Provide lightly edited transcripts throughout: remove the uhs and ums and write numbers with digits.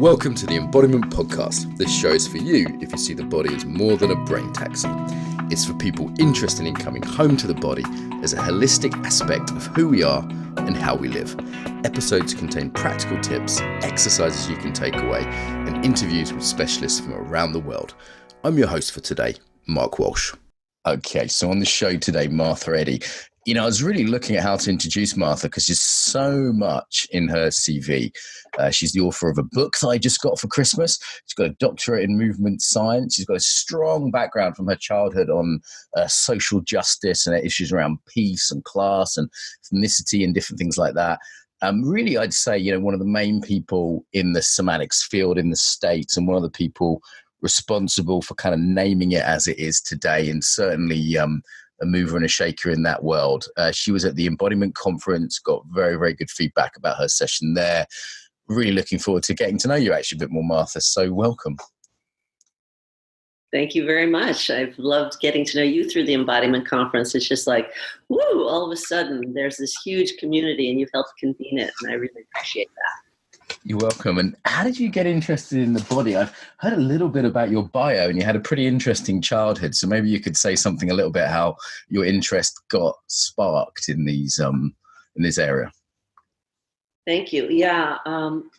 Welcome to the Embodiment Podcast. This show is for you if you see the body as more than a brain taxi. It's for people interested in coming home to the body as a holistic aspect of who we are and how we live. Episodes contain practical tips, exercises you can take away, and interviews with specialists from around the world. I'm your host for today, Mark Walsh. Okay, so on the show today, Martha Eddy. You know, I was really looking at how to introduce Martha because there's so much in her CV. She's the author of a book that I just got for Christmas. She's got a doctorate in movement science. She's got a strong background from her childhood on social justice and issues around peace and class and ethnicity and different things like that. Really, I'd say, you know, one of the main people in the somatics field in the States and one of the people responsible for kind of naming it as it is today, and certainly a mover and a shaker in that world. She was at the Embodiment conference, got very, very good feedback about her session there. Really looking forward to getting to know you actually a bit more, Martha. So welcome. Thank you very much. I've loved getting to know you through the Embodiment conference. It's just like, woo, all of a sudden there's this huge community and you've helped convene it. And I really appreciate that. You're welcome. And how did you get interested in the body? I've heard a little bit about your bio and you had a pretty interesting childhood. So maybe you could say something a little bit how your interest got sparked in these in this area. Thank you. Yeah.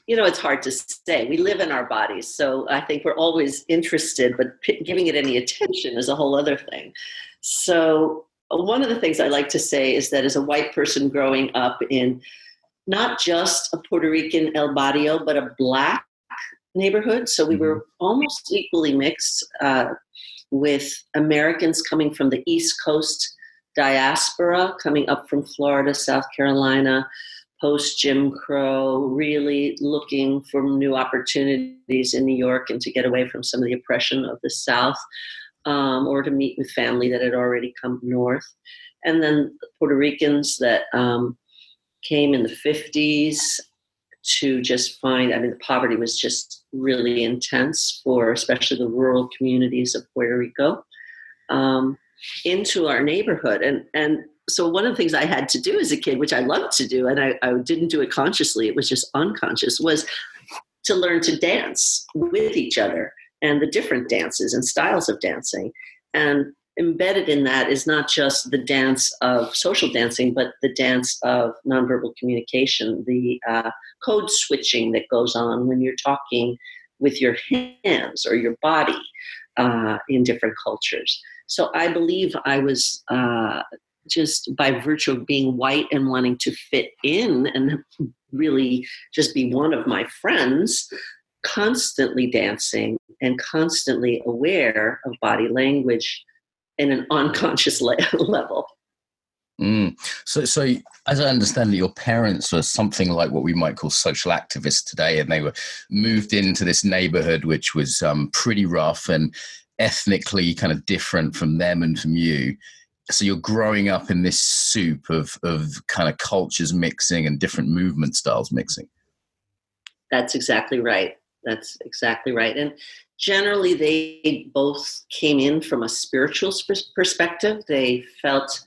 You know, it's hard to say. We live in our bodies. So I think we're always interested, but giving it any attention is a whole other thing. So one of the things I like to say is that as a white person growing up in not just a Puerto Rican El Barrio, but a Black neighborhood. So we were almost equally mixed with Americans coming from the East Coast diaspora, coming up from Florida, South Carolina, post-Jim Crow, really looking for new opportunities in New York and to get away from some of the oppression of the South, or to meet with family that had already come north. And then Puerto Ricans that came in the 50s to just find, I mean, the poverty was just really intense for especially the rural communities of Puerto Rico, into our neighborhood. And so one of the things I had to do as a kid, which I loved to do, and I didn't do it consciously, it was just unconscious, was to learn to dance with each other and the different dances and styles of dancing. And embedded in that is not just the dance of social dancing, but the dance of nonverbal communication, the code switching that goes on when you're talking with your hands or your body in different cultures. So I believe I was just by virtue of being white and wanting to fit in and really just be one of my friends, constantly dancing and constantly aware of body language in an unconscious level. So as I understand it, your parents were something like what we might call social activists today, and they were moved into this neighborhood, which was pretty rough and ethnically kind of different from them and from you. So you're growing up in this soup of kind of cultures mixing and different movement styles mixing. That's exactly right. That's exactly right. And generally, they both came in from a spiritual perspective. They felt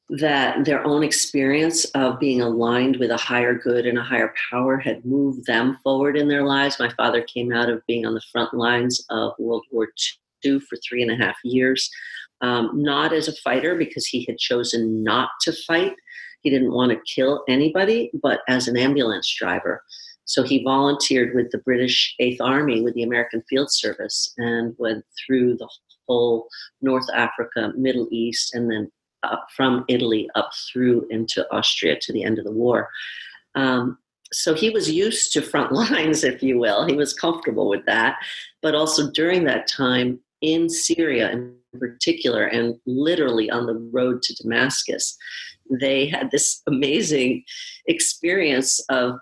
that their own experience of being aligned with a higher good and a higher power had moved them forward in their lives. My father came out of being on the front lines of World War II for 3.5 years, not as a fighter because he had chosen not to fight. He didn't want to kill anybody, but as an ambulance driver. So he volunteered with the British 8th Army with the American Field Service and went through the whole North Africa, Middle East, and then from Italy up through into Austria to the end of the war. So he was used to front lines, if you will. He was comfortable with that. But also during that time in Syria in particular, and literally on the road to Damascus, they had this amazing experience of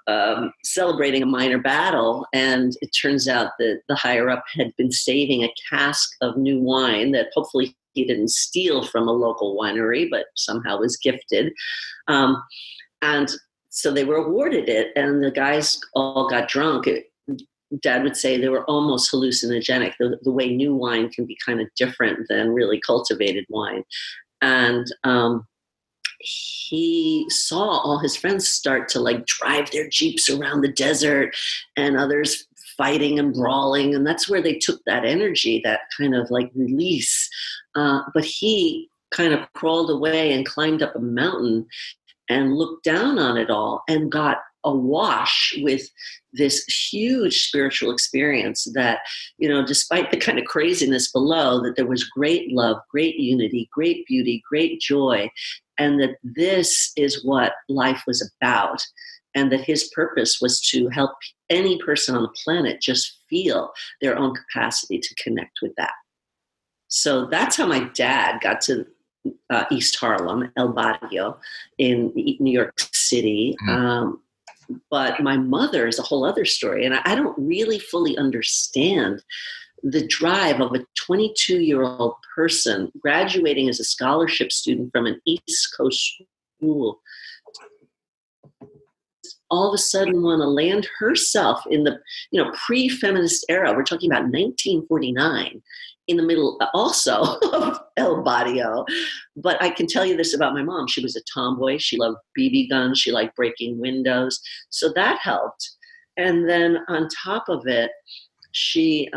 celebrating a minor battle. And it turns out that the higher up had been saving a cask of new wine that hopefully he didn't steal from a local winery, but somehow was gifted. And so they were awarded it, and the guys all got drunk. Dad would say they were almost hallucinogenic. The way new wine can be kind of different than really cultivated wine. And he saw all his friends start to like drive their Jeeps around the desert and others fighting and brawling. And that's where they took that energy, that kind of like release. But he kind of crawled away and climbed up a mountain and looked down on it all and got awash with this huge spiritual experience that, despite the kind of craziness below, that there was great love, great unity, great beauty, great joy, and that this is what life was about, and that his purpose was to help any person on the planet just feel their own capacity to connect with that. So that's how my dad got to East Harlem, El Barrio, in New York City. But my mother is a whole other story. And I don't really fully understand the drive of a 22-year-old person graduating as a scholarship student from an East Coast school, all of a sudden want to land herself in the pre-feminist era. We're talking about 1949, in the middle also of El Barrio. But I can tell you this about my mom. She was a tomboy. She loved BB guns. She liked breaking windows. So that helped. And then on top of it, she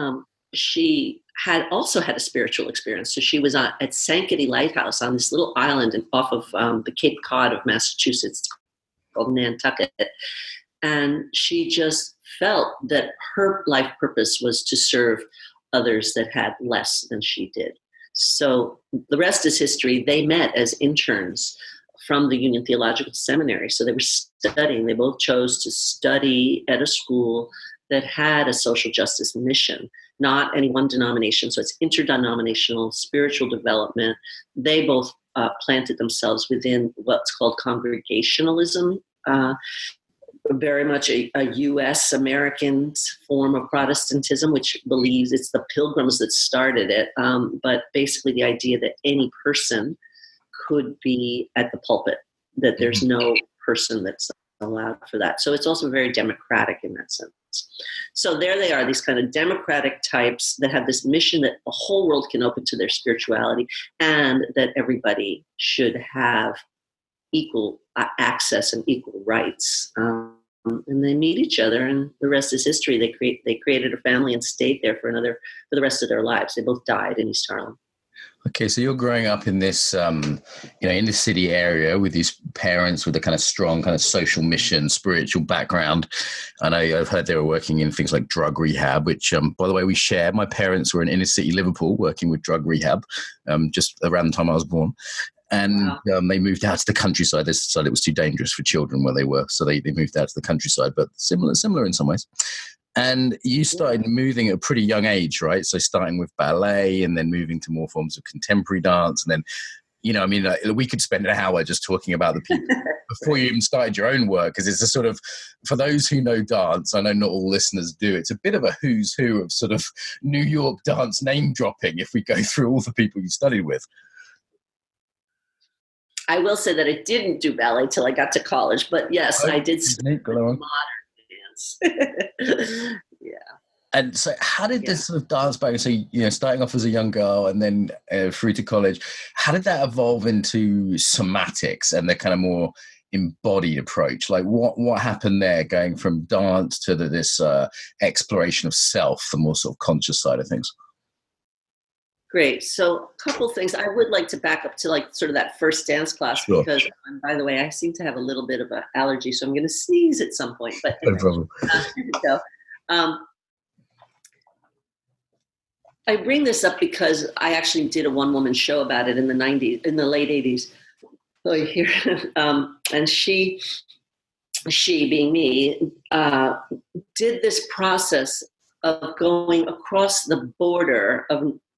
had also had a spiritual experience. So she was at Sankaty Lighthouse on this little island off of the Cape Cod of Massachusetts called Nantucket. And she just felt that her life purpose was to serve others that had less than she did. So the rest is history. They met as interns from the Union Theological Seminary. So they were studying. They both chose to study at a school that had a social justice mission, not any one denomination. So it's interdenominational spiritual development. They both planted themselves within what's called congregationalism, very much a U.S. American form of Protestantism, which believes it's the Pilgrims that started it. But basically the idea that any person could be at the pulpit, that there's no person that's allowed for that. So it's also very democratic in that sense. So there they are, these kind of democratic types that have this mission that the whole world can open to their spirituality and that everybody should have equal access and equal rights. And they meet each other, and the rest is history. They created a family and stayed there for the rest of their lives. They both died in East Harlem. Okay, so you're growing up in this, in the city area with these parents with a kind of strong kind of social mission, spiritual background. I know I've heard they were working in things like drug rehab, which, by the way, we share. My parents were in inner city Liverpool working with drug rehab just around the time I was born. And they moved out to the countryside. They decided it was too dangerous for children where they were. So they moved out to the countryside, but similar in some ways. And you started moving at a pretty young age, right? So starting with ballet and then moving to more forms of contemporary dance. And then, we could spend an hour just talking about the people before you even started your own work, because it's a sort of, for those who know dance, I know not all listeners do, it's a bit of a who's who of sort of New York dance name dropping if we go through all the people you studied with. I will say that I didn't do ballet till I got to college, but yes, I did study modern dance. Yeah. And so how did this sort of dance back, so, starting off as a young girl and then through to college, how did that evolve into somatics and the kind of more embodied approach? Like what happened there going from dance to this exploration of self, the more sort of conscious side of things? Great. So a couple things. I would like to back up to like sort of that first dance class, Sure. Because, by the way, I seem to have a little bit of an allergy, so I'm going to sneeze at some point. But No problem. Here we go. I bring this up because I actually did a one-woman show about it in the late 80s. And she being me, did this process of going across the border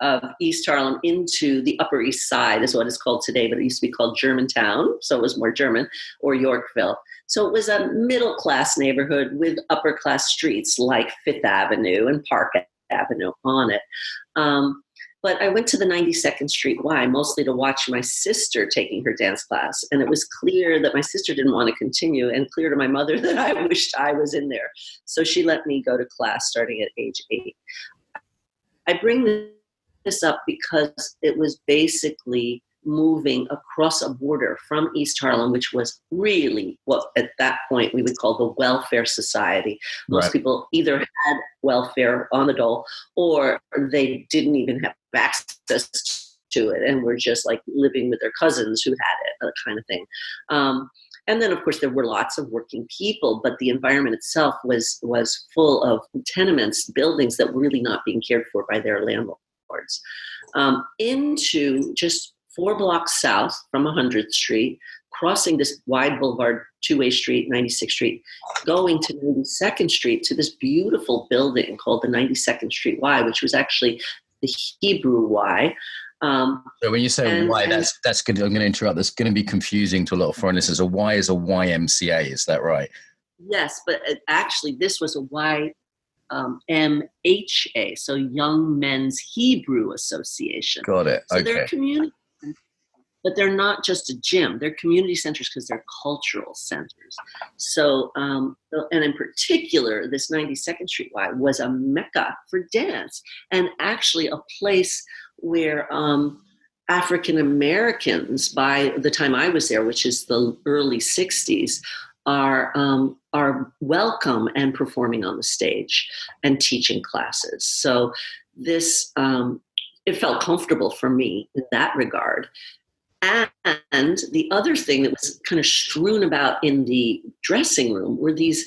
of East Harlem into the Upper East Side is what it's called today, but it used to be called Germantown, so it was more German, or Yorkville. So it was a middle-class neighborhood with upper-class streets like Fifth Avenue and Park Avenue on it. But I went to the 92nd Street Y, mostly to watch my sister taking her dance class. And it was clear that my sister didn't want to continue, and clear to my mother that I wished I was in there. So she let me go to class starting at age 8. I bring this up because it was basically moving across a border from East Harlem, which was really what at that point we would call the welfare society. Most people either had welfare on the dole or they didn't even have access to it and were just like living with their cousins who had it, that kind of thing. And then, of course, there were lots of working people, but the environment itself was full of tenements, buildings that were really not being cared for by their landlords. Into just 4 blocks south from 100th Street, crossing this wide boulevard, two-way street, 96th Street, going to 92nd Street to this beautiful building called the 92nd Street Y, which was actually the Hebrew Y. So when you say Y, that's good. I'm going to interrupt. That's going to be confusing to a lot of foreign listeners. A Y is a YMCA. Is that right? Yes, but actually this was a YMHA, so Young Men's Hebrew Association. Got it. So okay. they're community, but they're not just a gym. They're community centers because they're cultural centers. So, and in particular, this 92nd Street Y was a mecca for dance, and actually a place where African Americans, by the time I was there, which is the early 60s, are welcome and performing on the stage and teaching classes. So this, it felt comfortable for me in that regard. And the other thing that was kind of strewn about in the dressing room were these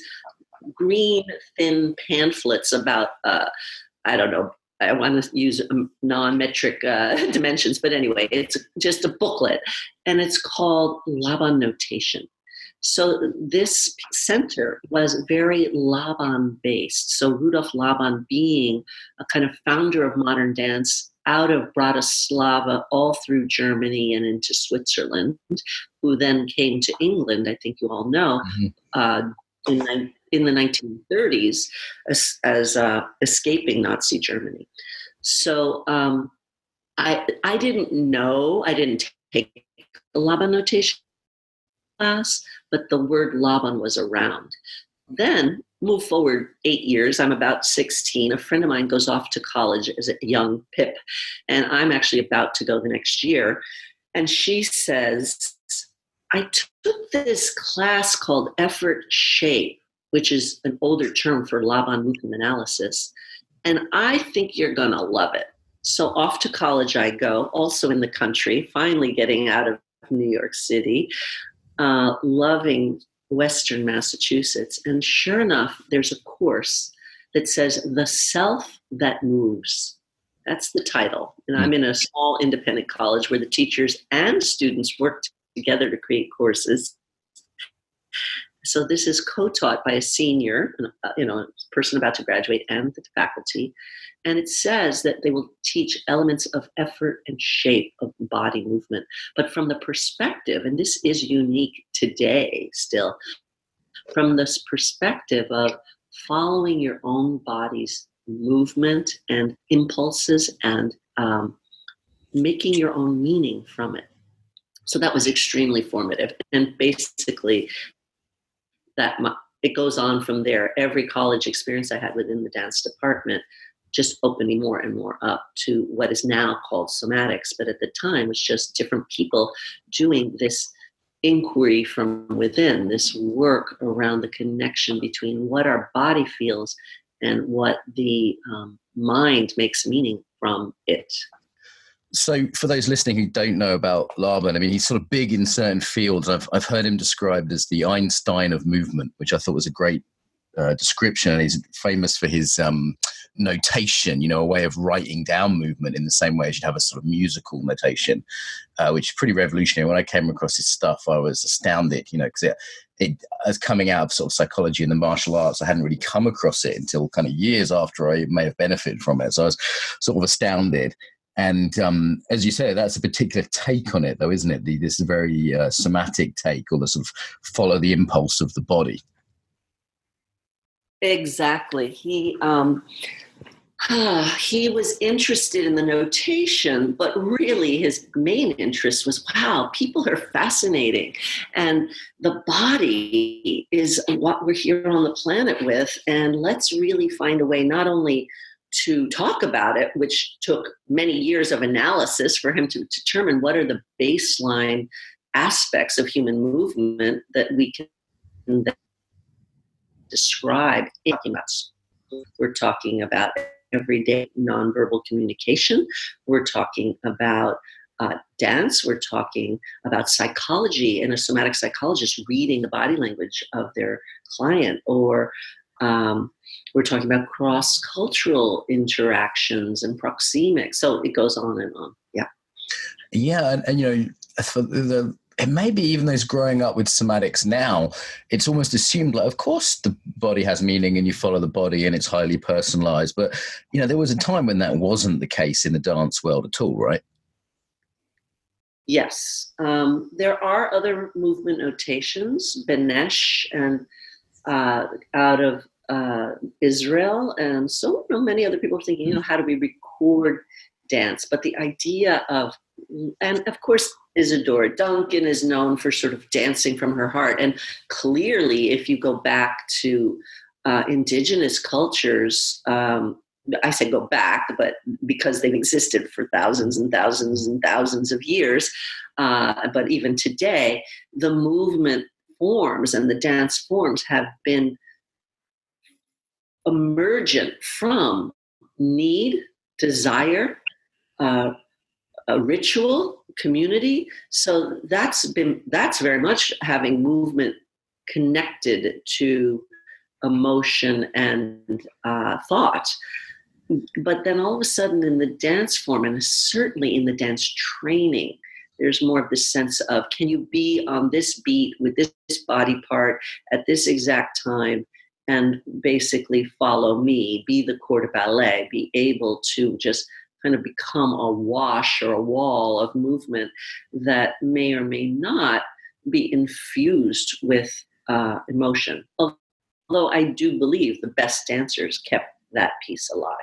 green, thin pamphlets about, I don't know, I want to use non-metric dimensions, but anyway, it's just a booklet, and it's called Laban Notation. So this center was very Laban-based. So Rudolf Laban being a kind of founder of modern dance out of Bratislava all through Germany and into Switzerland, who then came to England, I think you all know, in the 1930s as escaping Nazi Germany. So I didn't know, I didn't take the Laban notation class, but the word Laban was around. Then move forward 8 years, I'm about 16. A friend of mine goes off to college as a young pip, and I'm actually about to go the next year. And she says, I took this class called Effort Shape, which is an older term for Laban movement analysis, and I think you're going to love it. So off to college I go, also in the country, finally getting out of New York City, loving Western Massachusetts. And sure enough, there's a course that says The Self That Moves. That's the title. And I'm in a small independent college where the teachers and students work together to create courses. So this is co-taught by a senior, a person about to graduate, and the faculty. And it says that they will teach elements of effort and shape of body movement, but from the perspective, and this is unique today still, from this perspective of following your own body's movement and impulses and making your own meaning from it. So that was extremely formative. And basically, it goes on from there. Every college experience I had within the dance department just opened me more and more up to what is now called somatics. But at the time, it was just different people doing this inquiry from within, this work around the connection between what our body feels and what the mind makes meaning from it. So for those listening who don't know about Laban, I mean, he's sort of big in certain fields. I've heard him described as the Einstein of movement, which I thought was a great description. And he's famous for his notation, a way of writing down movement in the same way as you'd have a sort of musical notation, which is pretty revolutionary. When I came across his stuff, I was astounded, because it as coming out of sort of psychology and the martial arts, I hadn't really come across it until kind of years after I may have benefited from it. So I was sort of astounded. And as you say, that's a particular take on it, though, isn't it? This very somatic take, or the sort of follow the impulse of the body. Exactly. He was interested in the notation, but really his main interest was, wow, people are fascinating. And the body is what we're here on the planet with. And let's really find a way not only to talk about it, which took many years of analysis for him to determine what are the baseline aspects of human movement that we can describe. We're talking about everyday nonverbal communication. We're talking about dance. We're talking about psychology and a somatic psychologist reading the body language of their client, or we're talking about cross-cultural interactions and proxemics. So it goes on and on. Yeah. Yeah. And for it may be even those growing up with somatics now, it's almost assumed like, of course, the body has meaning and you follow the body and it's highly personalized. But, there was a time when that wasn't the case in the dance world at all, right? Yes. There are other movement notations, Benesh and out of Israel. And so many other people are thinking, how do we record dance? But the idea of, and of course, Isodora Duncan is known for sort of dancing from her heart. And clearly, if you go back to indigenous cultures, I say go back, but because they've existed for thousands and thousands and thousands of years, but even today, the movement forms and the dance forms have been emergent from need, desire, a ritual, community. So that's very much having movement connected to emotion and thought. But then all of a sudden in the dance form, and certainly in the dance training, there's more of the sense of, can you be on this beat with this body part at this exact time and basically follow me, be the corps de ballet, be able to just kind of become a wash or a wall of movement that may or may not be infused with emotion. Although I do believe the best dancers kept that piece alive.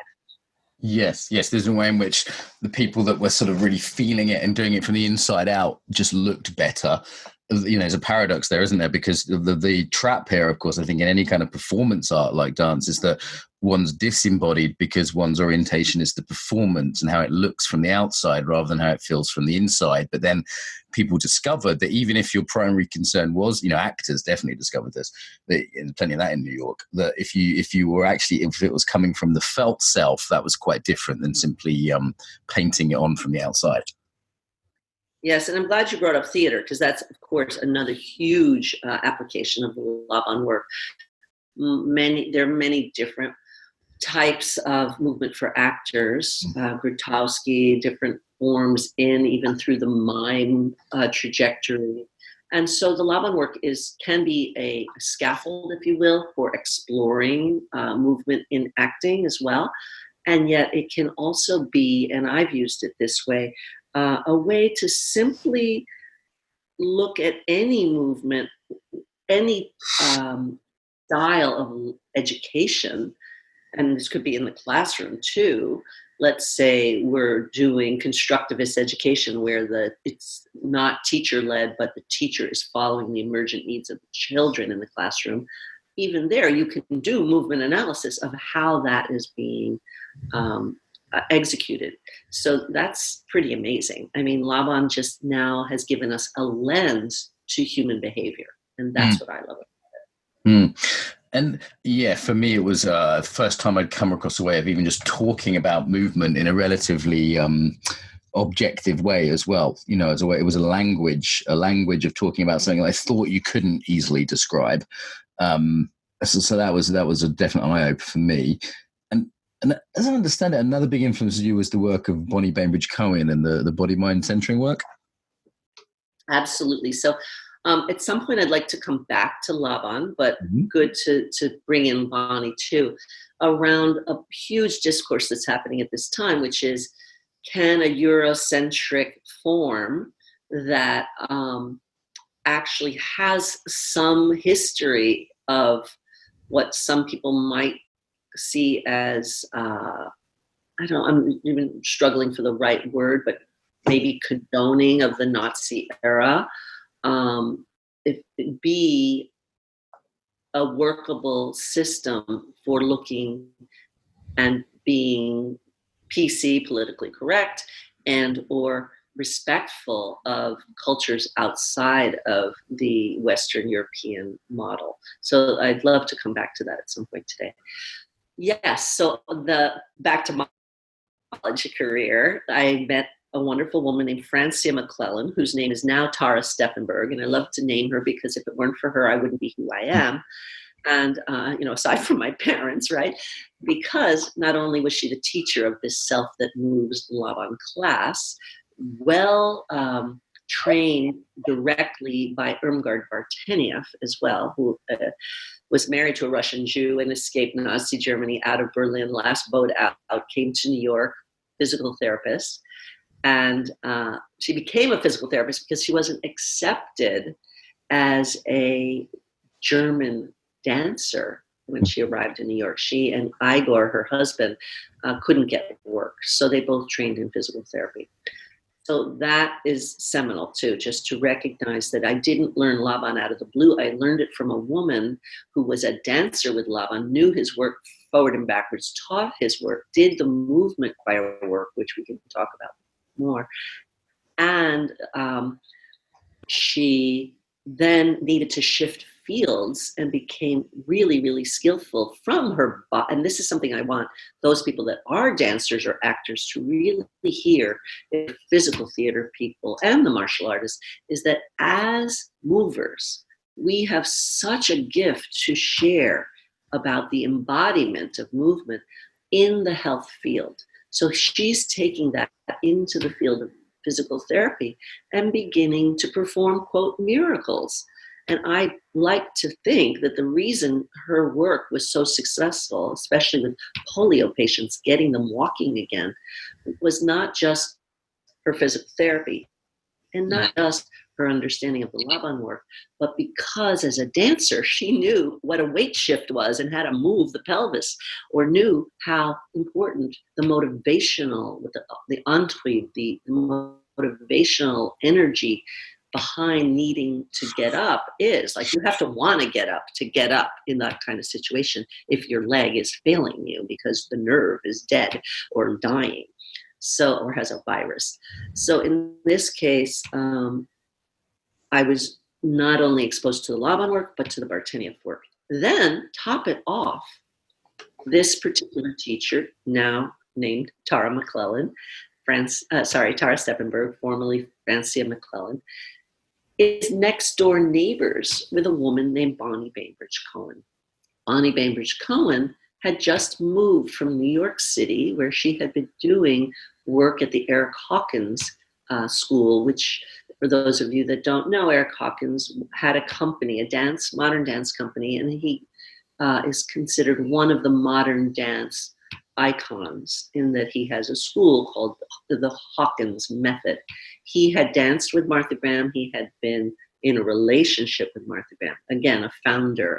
Yes. There's a way in which the people that were sort of really feeling it and doing it from the inside out just looked better. There's a paradox there, isn't there? Because the trap here, of course, I think in any kind of performance art like dance is that one's disembodied because one's orientation is the performance and how it looks from the outside rather than how it feels from the inside. But then people discovered that even if your primary concern was, actors definitely discovered this, plenty of that in New York, that if it was coming from the felt self, that was quite different than simply painting it on from the outside. Yes, and I'm glad you brought up theater, because that's, of course, another huge application of the Laban work. There are many different types of movement for actors, Grotowski, different forms even through the mime trajectory. And so the Laban work can be a scaffold, if you will, for exploring movement in acting as well. And yet it can also be, and I've used it this way, a way to simply look at any movement, any style of education, and this could be in the classroom too. Let's say we're doing constructivist education where it's not teacher-led, but the teacher is following the emergent needs of the children in the classroom. Even there, you can do movement analysis of how that is being executed. So that's pretty amazing. I mean, Laban just now has given us a lens to human behavior, and that's what I love about it. And yeah, for me, it was the first time I'd come across a way of even just talking about movement in a relatively objective way as well. As a way, it was a language of talking about something that I thought you couldn't easily describe. So that was a definite eye-opener for me. And as I understand it, another big influence of you was the work of Bonnie Bainbridge-Cohen and the Bodymind centering work. Absolutely. So at some point, I'd like to come back to Laban, but good to bring in Bonnie too, around a huge discourse that's happening at this time, which is, can a Eurocentric form that actually has some history of what some people might see as, I'm even struggling for the right word, but maybe condoning of the Nazi era, it be a workable system for looking and being PC, politically correct, and or respectful of cultures outside of the Western European model. So I'd love to come back to that at some point today. Yes, so back to my college career, I met a wonderful woman named Francia McClellan, whose name is now Tara Steppenberg, and I love to name her because if it weren't for her, I wouldn't be who I am. And, aside from my parents, right? Because not only was she the teacher of this self that moves Laban class, trained directly by Irmgard Bartenieff as well, who was married to a Russian Jew and escaped Nazi Germany out of Berlin, last boat out, came to New York, physical therapist. And she became a physical therapist because she wasn't accepted as a German dancer when she arrived in New York. She and Igor, her husband, couldn't get work. So they both trained in physical therapy. So that is seminal too, just to recognize that I didn't learn Laban out of the blue. I learned it from a woman who was a dancer with Laban, knew his work forward and backwards, taught his work, did the movement choir work, which we can talk about more. And she then needed to shift fields and became really, really skillful from her body. And this is something I want those people that are dancers or actors to really hear, physical theater people and the martial artists, is that as movers, we have such a gift to share about the embodiment of movement in the health field. So she's taking that into the field of physical therapy and beginning to perform, quote, miracles. And I like to think that the reason her work was so successful, especially with polio patients, getting them walking again, was not just her physical therapy and not just her understanding of the Laban work, but because as a dancer, she knew what a weight shift was and how to move the pelvis, or knew how important the motivational, the entraide, the motivational energy behind needing to get up is. Like, you have to want to get up in that kind of situation if your leg is failing you because the nerve is dead or dying, or has a virus. So in this case, I was not only exposed to the Laban work, but to the Bartenieff work. Then, top it off, this particular teacher, now named Tara McClellan, Tara Steppenberg, formerly Francia McClellan, is next door neighbors with a woman named Bonnie Bainbridge-Cohen. Bonnie Bainbridge-Cohen had just moved from New York City, where she had been doing work at the Eric Hawkins School, which, for those of you that don't know, Eric Hawkins had a company, a modern dance company, and he is considered one of the modern dance icons in that he has a school called the Hawkins Method. He had danced with Martha Graham. He had been in a relationship with Martha Graham. Again, a founder,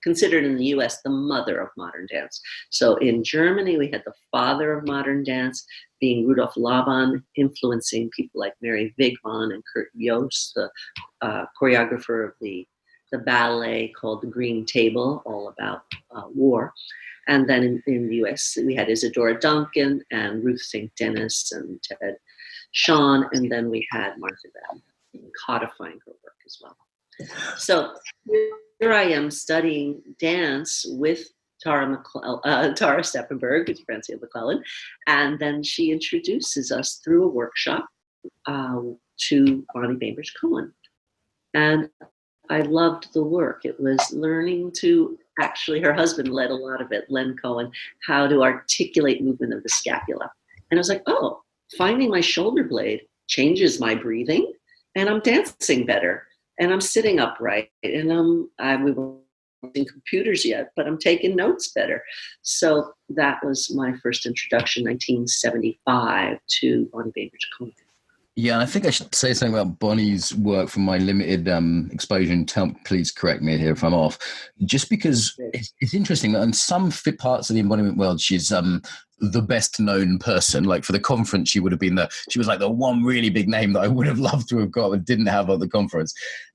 considered in the US the mother of modern dance. So in Germany, we had the father of modern dance being Rudolf Laban, influencing people like Mary Wigman and Kurt Joost, the choreographer of the ballet called The Green Table, all about war. And then in the US, we had Isodora Duncan and Ruth St. Dennis and Ted Shawn. And then we had Martha Graham codifying her work as well. So here I am studying dance with Tara Steppenberg, who's Francia McClellan. And then she introduces us through a workshop to Bonnie Bainbridge-Cohen. And I loved the work. It was learning to, actually, her husband led a lot of it, Len Cohen, how to articulate movement of the scapula. And I was like, oh, finding my shoulder blade changes my breathing, and I'm dancing better, and I'm sitting upright, and we weren't using computers yet, but I'm taking notes better. So that was my first introduction, 1975, to Bonnie Bainbridge-Cohen. Yeah, and I think I should say something about Bonnie's work from my limited exposure, and please correct me here if I'm off. Just because it's interesting that in some parts of the embodiment world, she's the best known person. Like for the conference, she would have been she was like the one really big name that I would have loved to have got but didn't have at the conference.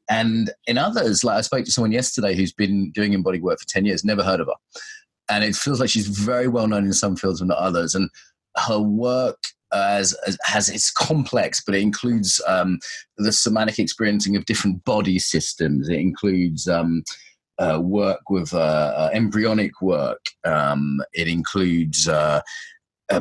And in others, like I spoke to someone yesterday who's been doing embodied work for 10 years, never heard of her. and it feels like she's very well known in some fields and not others. And her work has it's complex, but it includes the somatic experiencing of different body systems. It includes work with embryonic work. It includes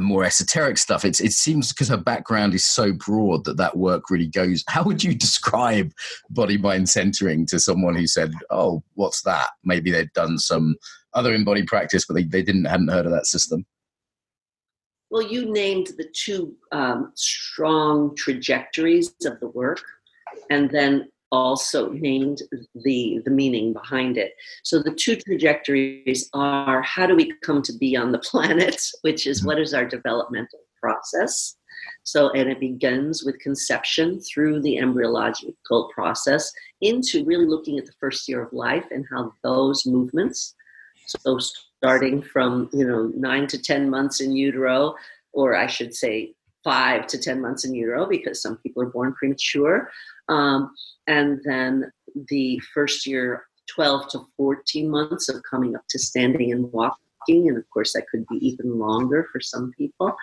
more esoteric stuff. It seems, because her background is so broad, that work really goes. How would you describe body-mind centering to someone who said, "Oh, what's that?" Maybe they'd done some other embodied practice, but they hadn't heard of that system. Well, you named the two strong trajectories of the work, and then also named the meaning behind it. So the two trajectories are, how do we come to be on the planet, which is what is our developmental process. So, and it begins with conception through the embryological process into really looking at the first year of life and how those movements, so starting from 9 to 10 months in utero, or I should say 5 to 10 months in utero, because some people are born premature, and then the first year, 12 to 14 months of coming up to standing and walking, and of course that could be even longer for some people,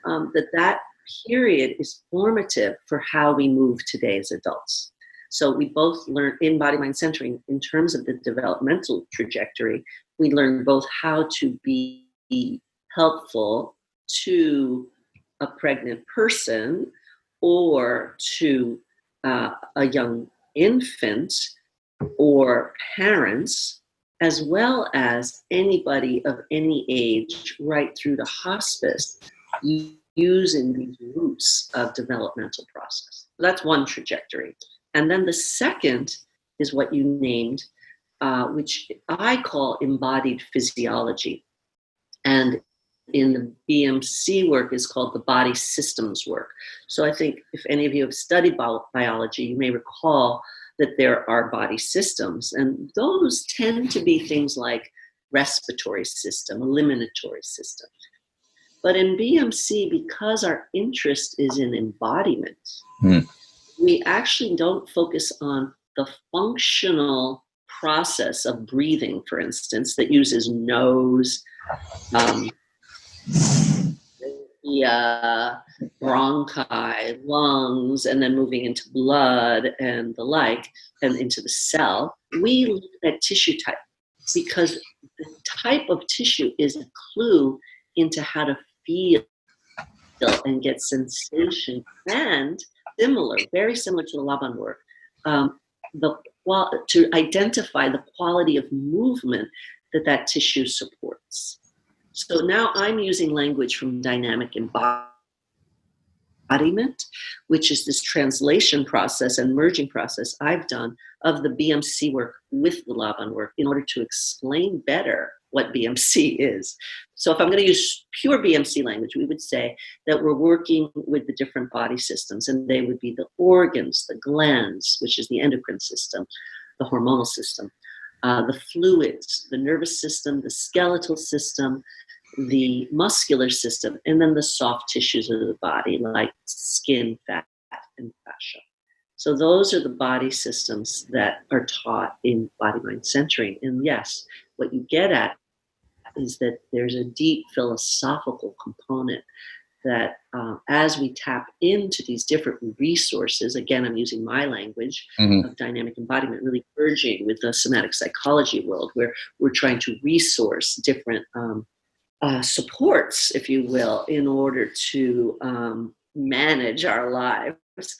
that period is formative for how we move today as adults. So we both learn in body-mind centering, in terms of the developmental trajectory, we learn both how to be helpful to a pregnant person or to a young infant or parents, as well as anybody of any age right through to hospice, using these roots of developmental process. That's one trajectory. And then the second is what you named, which I call embodied physiology. And in the BMC work is called the body systems work. So I think if any of you have studied biology, you may recall that there are body systems, and those tend to be things like respiratory system, eliminatory system. But in BMC, because our interest is in embodiment, we actually don't focus on the functional process of breathing, for instance, that uses nose, bronchi, lungs, and then moving into blood and the like, and into the cell. We look at tissue type, because the type of tissue is a clue into how to feel and get sensation, and very similar to the Laban work, to identify the quality of movement that tissue supports. So now I'm using language from Dynamic Embodiment, which is this translation process and merging process I've done of the BMC work with the Laban work in order to explain better what BMC is. So if I'm going to use pure BMC language, we would say that we're working with the different body systems, and they would be the organs, the glands, which is the endocrine system, the hormonal system, the fluids, the nervous system, the skeletal system, the muscular system, and then the soft tissues of the body, like skin, fat, and fascia. So those are the body systems that are taught in body-mind centering. And yes, what you get at is that there's a deep philosophical component that as we tap into these different resources, again, I'm using my language of dynamic embodiment, really merging with the somatic psychology world, where we're trying to resource different supports, if you will, in order to manage our lives.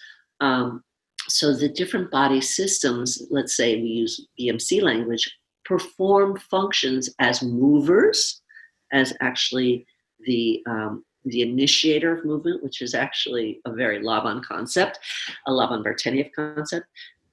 So the different body systems, let's say we use BMC language, perform functions as movers, as actually the initiator of movement, which is actually a very Laban concept, a Laban Bartenieff concept,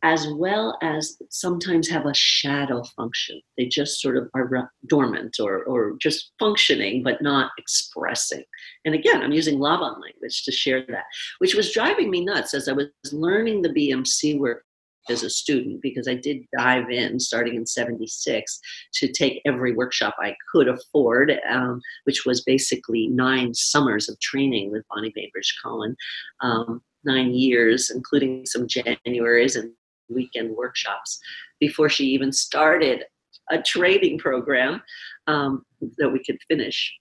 as well as sometimes have a shadow function. They just sort of are dormant or just functioning, but not expressing. And again, I'm using Laban language to share that, which was driving me nuts as I was learning the BMC work as a student, because I did dive in starting in 76 to take every workshop I could afford, which was basically 9 summers of training with Bonnie Bainbridge-Cohen, 9 years, including some Januaries and weekend workshops before she even started a training program. that we could finish.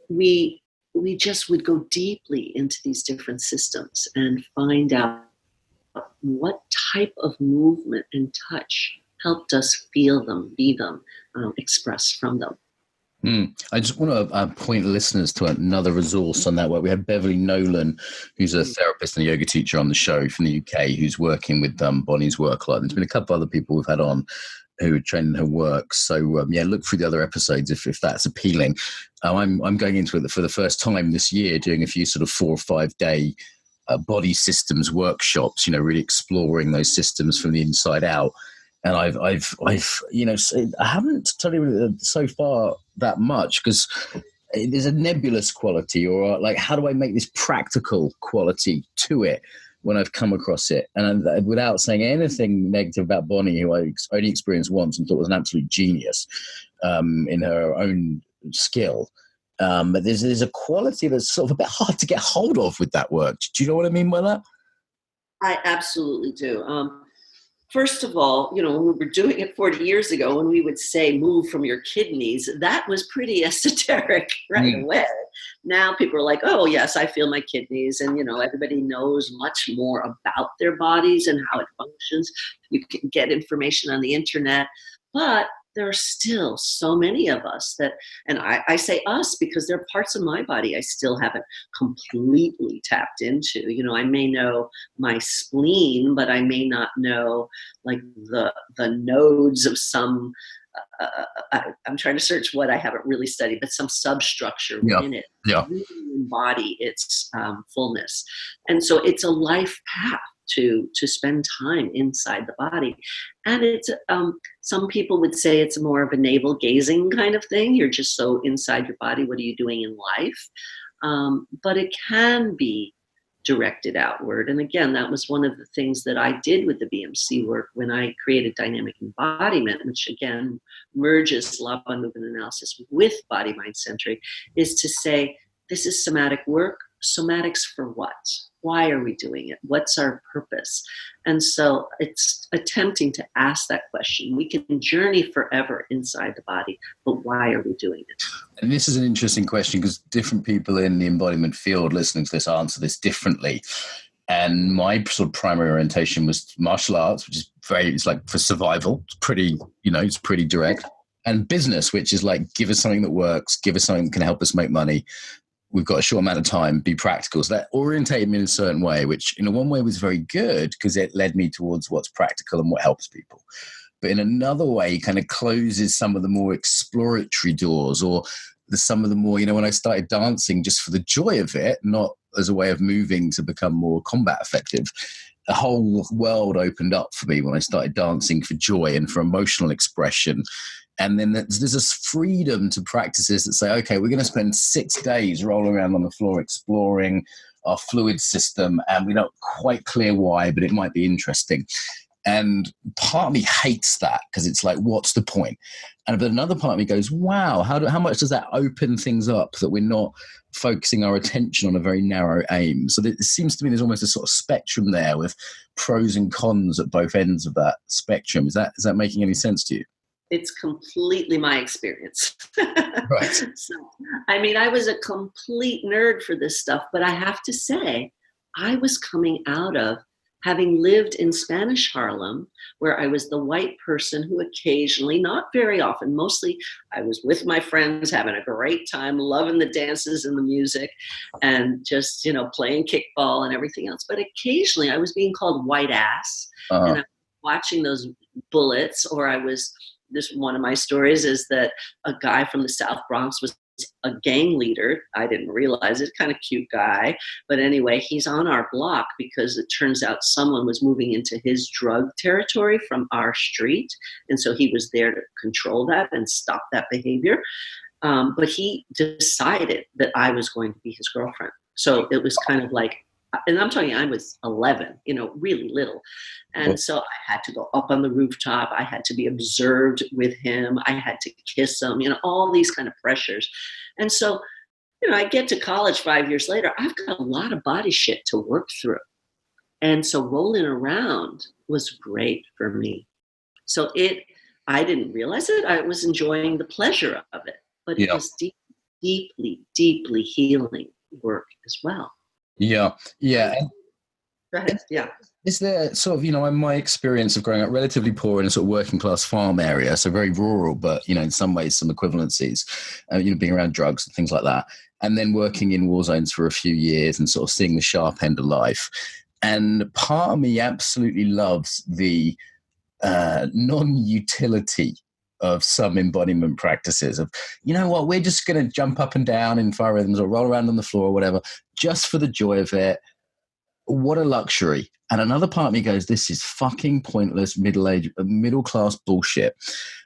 We just would go deeply into these different systems and find out what type of movement and touch helped us feel them, be them, express from them. I just want to point listeners to another resource on that work. We had Beverly Nolan, who's a therapist and a yoga teacher on the show from the UK, who's working with Bonnie's work a lot. There's been a couple of other people we've had on who are training her work. So look through the other episodes if that's appealing. I'm going into it for the first time this year, doing a few sort of 4 or 5 day body systems workshops, really exploring those systems from the inside out. And I've I haven't studied so far that much because there's a nebulous quality, or like, how do I make this practical quality to it when I've come across it? And without saying anything negative about Bonnie, who I only experienced once and thought was an absolute genius in her own skill. But there's a quality that's sort of a bit hard to get hold of with that work. Do you know what I mean by that? I absolutely do. First of all, when we were doing it 40 years ago, when we would say move from your kidneys, that was pretty esoteric right away. Now people are like, oh, yes, I feel my kidneys. And, everybody knows much more about their bodies and how it functions. You can get information on the internet. But there are still so many of us that, and I say us because there are parts of my body I still haven't completely tapped into. I may know my spleen, but I may not know like the nodes of some, I'm trying to search what I haven't really studied, but some substructure within it. Really embody its fullness. And so it's a life path to spend time inside the body. And it's some people would say it's more of a navel gazing kind of thing. You're just so inside your body. What are you doing in life? But it can be directed outward. And again, that was one of the things that I did with the BMC work when I created Dynamic Embodiment, which again merges Laban movement analysis with body mind centering, is to say, this is somatic work. Somatics for what? Why are we doing it? What's our purpose? And so it's attempting to ask that question. We can journey forever inside the body, but why are we doing it? And this is an interesting question because different people in the embodiment field listening to this answer this differently. And my sort of primary orientation was martial arts, which is it's like for survival. It's pretty, it's pretty direct. And business, which is like, give us something that works, give us something that can help us make money. We've got a short amount of time, be practical. So that orientated me in a certain way, which in one way was very good because it led me towards what's practical and what helps people. But in another way, kind of closes some of the more exploratory doors, or some of the more, when I started dancing just for the joy of it, not as a way of moving to become more combat effective, the whole world opened up for me when I started dancing for joy and for emotional expression. And then there's this freedom to practices that say, okay, we're going to spend 6 days rolling around on the floor exploring our fluid system, and we're not quite clear why, but it might be interesting. And part of me hates that because it's like, what's the point? And but another part of me goes, wow, how much does that open things up that we're not focusing our attention on a very narrow aim? So it seems to me there's almost a sort of spectrum there with pros and cons at both ends of that spectrum. Is that making any sense to you? It's completely my experience. Right. So, I was a complete nerd for this stuff, but I have to say, I was coming out of having lived in Spanish Harlem, where I was the white person who occasionally, not very often, mostly I was with my friends, having a great time, loving the dances and the music, and just, playing kickball and everything else. But occasionally I was being called white ass, and I was watching those bullets, or one of my stories is that a guy from the South Bronx was a gang leader. I didn't realize it, kind of cute guy. But anyway, he's on our block because it turns out someone was moving into his drug territory from our street. And so he was there to control that and stop that behavior. But he decided that I was going to be his girlfriend. So it was kind of like, and I'm talking, I was 11, really little. And so I had to go up on the rooftop. I had to be observed with him. I had to kiss him, all these kind of pressures. And so, I get to college 5 years later, I've got a lot of body shit to work through. And so rolling around was great for me. So it I didn't realize it. I was enjoying the pleasure of it, but it was deeply, deeply healing work as well. Yeah. Go ahead. Yeah. Is there sort of, in my experience of growing up relatively poor in a sort of working class farm area, so very rural, but, in some ways some equivalencies, being around drugs and things like that, and then working in war zones for a few years and sort of seeing the sharp end of life. And part of me absolutely loves the non-utility of some embodiment practices of, we're just going to jump up and down in fire rhythms or roll around on the floor or whatever, just for the joy of it. What a luxury. And another part of me goes, this is fucking pointless middle class bullshit.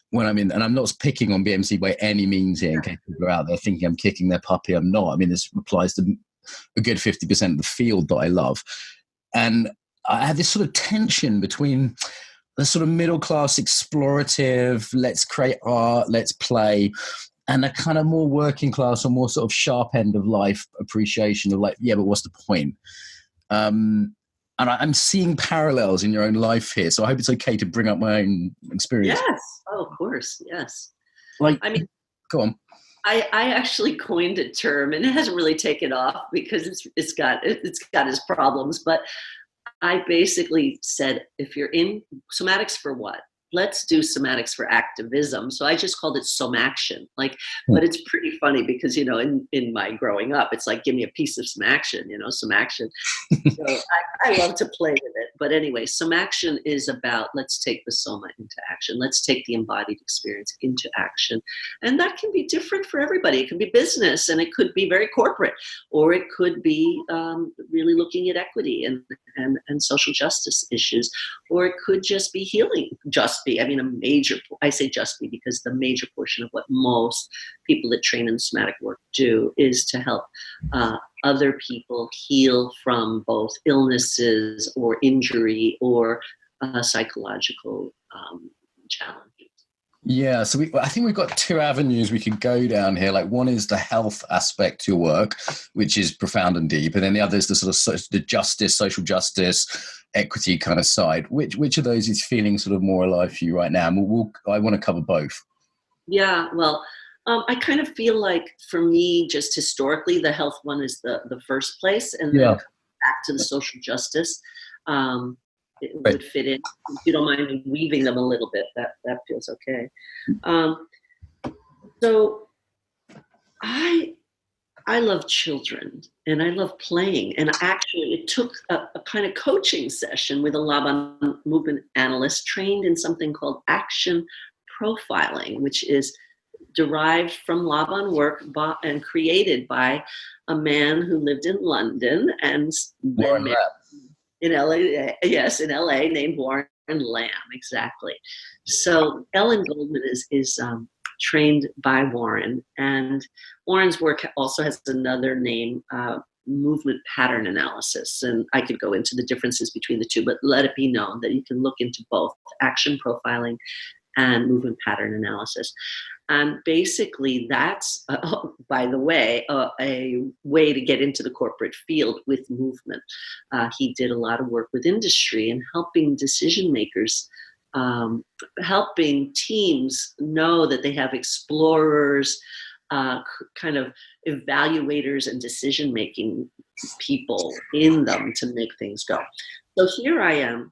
When I'm in, and I'm not picking on BMC by any means here, in case people are out there thinking I'm kicking their puppy. I'm not. I mean, this applies to a good 50% of the field that I love. And I have this sort of tension between the sort of middle class explorative, let's create art, let's play, and a kind of more working class or more sort of sharp end of life appreciation of like, yeah, but what's the point? And I'm seeing parallels in your own life here, so I hope it's okay to bring up my own experience. Yes, of course, yes. Go on. I actually coined a term, and it hasn't really taken off because it's got its problems. But I basically said, if you're in somatics for what? Let's do somatics for activism. So I just called it somaction. But it's pretty funny because, in my growing up, it's like, give me a piece of some action, some action. So I love to play with it. But anyway, somaction is about, let's take the soma into action. Let's take the embodied experience into action. And that can be different for everybody. It could be business, and it could be very corporate, or it could be really looking at equity and social justice issues, or it could just be healing. I say just be because the major portion of what most people that train in somatic work do is to help other people heal from both illnesses or injury or psychological challenges. Yeah, so I think we've got two avenues we could go down here. Like, one is the health aspect to your work, which is profound and deep, and then the other is the sort of the justice, social justice, equity kind of side. Which of those is feeling sort of more alive for you right now? And I want to cover both. Yeah, well, I kind of feel like, for me, just historically, the health one is the first place, and then back to the social justice. It would fit in. If you don't mind me weaving them a little bit, that feels okay. So I love children, and I love playing. And actually, it took a kind of coaching session with a Laban movement analyst trained in something called action profiling, which is derived from Laban work and created by a man who lived in London and then in LA, in LA, named Warren Lamb, exactly. So Ellen Goldman is trained by Warren, and Warren's work also has another name, movement pattern analysis. And I could go into the differences between the two, but let it be known that you can look into both action profiling and movement pattern analysis. And basically that's, by the way, a way to get into the corporate field with movement. He did a lot of work with industry and helping decision makers, helping teams know that they have explorers, kind of evaluators and decision-making people in them to make things go. So here I am,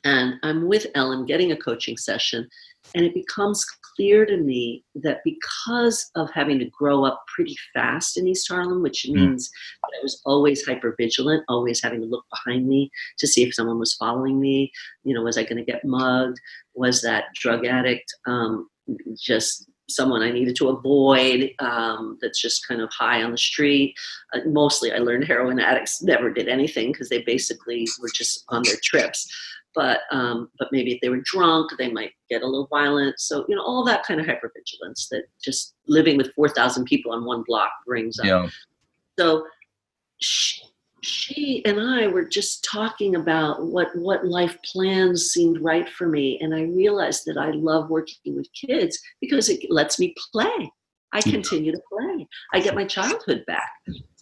and I'm with Ellen getting a coaching session, and it becomes clear to me that because of having to grow up pretty fast in East Harlem, which means that I was always hypervigilant, always having to look behind me to see if someone was following me. Was I going to get mugged? Was that drug addict just someone I needed to avoid, that's just kind of high on the street? Mostly I learned heroin addicts never did anything because they basically were just on their trips. But maybe if they were drunk, they might get a little violent. So, all that kind of hypervigilance that just living with 4,000 people on one block brings up. Yeah. So she and I were just talking about what life plans seemed right for me. And I realized that I love working with kids because it lets me play. I continue to play. I get my childhood back.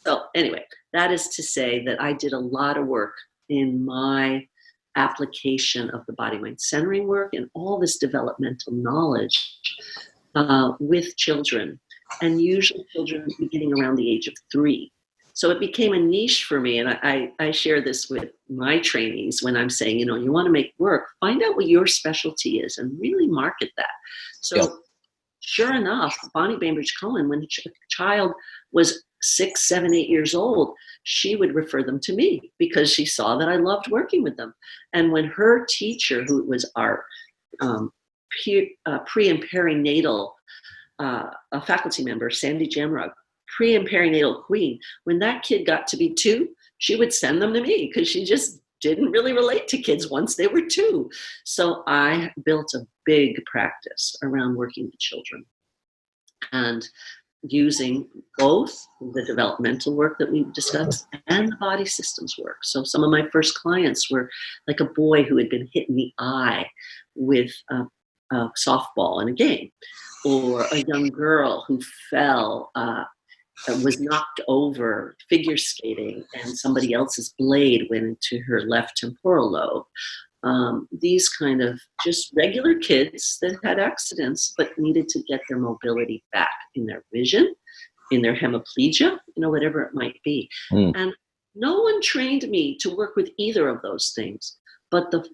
So anyway, that is to say that I did a lot of work in my application of the body-mind centering work and all this developmental knowledge with children, and usually children beginning around the age of 3. So it became a niche for me, and I share this with my trainees when I'm saying, you want to make work, find out what your specialty is and really market that. So sure enough, Bonnie Bainbridge-Cohen, when a child was 6, 7, 8 years old, she would refer them to me because she saw that I loved working with them. And when her teacher, who was our pre and perinatal a faculty member, Sandy Jamrog, pre and perinatal queen, when that kid got to be 2, she would send them to me because she just didn't really relate to kids once they were 2. So I built a big practice around working with children and using both the developmental work that we discussed and the body systems work. So some of my first clients were like a boy who had been hit in the eye with a softball in a game, or a young girl who fell, was knocked over figure skating, and somebody else's blade went into her left temporal lobe. These kind of just regular kids that had accidents but needed to get their mobility back in their vision, in their hemiplegia, whatever it might be. And no one trained me to work with either of those things, but the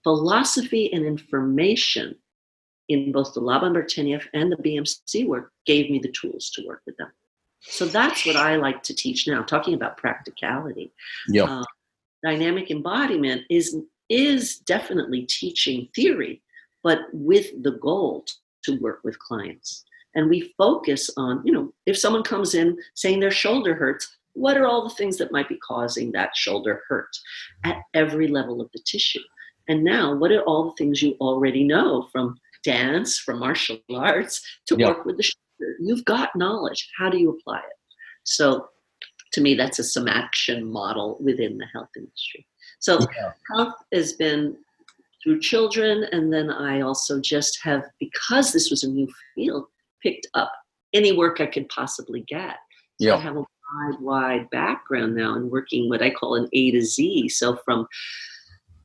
philosophy and information in both the Laban Bartenieff and the BMC work gave me the tools to work with them. So that's what I like to teach now, talking about practicality. Dynamic embodiment is definitely teaching theory, but with the goal to work with clients. And we focus on, if someone comes in saying their shoulder hurts, what are all the things that might be causing that shoulder hurt at every level of the tissue? And now, what are all the things you already know from dance, from martial arts, to work with the shoulder? You've got knowledge. How do you apply it? So to me, that's a somatic model within the health industry. So health has been through children, and then I also just have, because this was a new field, picked up any work I could possibly get. So I have a wide background now in working what I call an A to Z. So from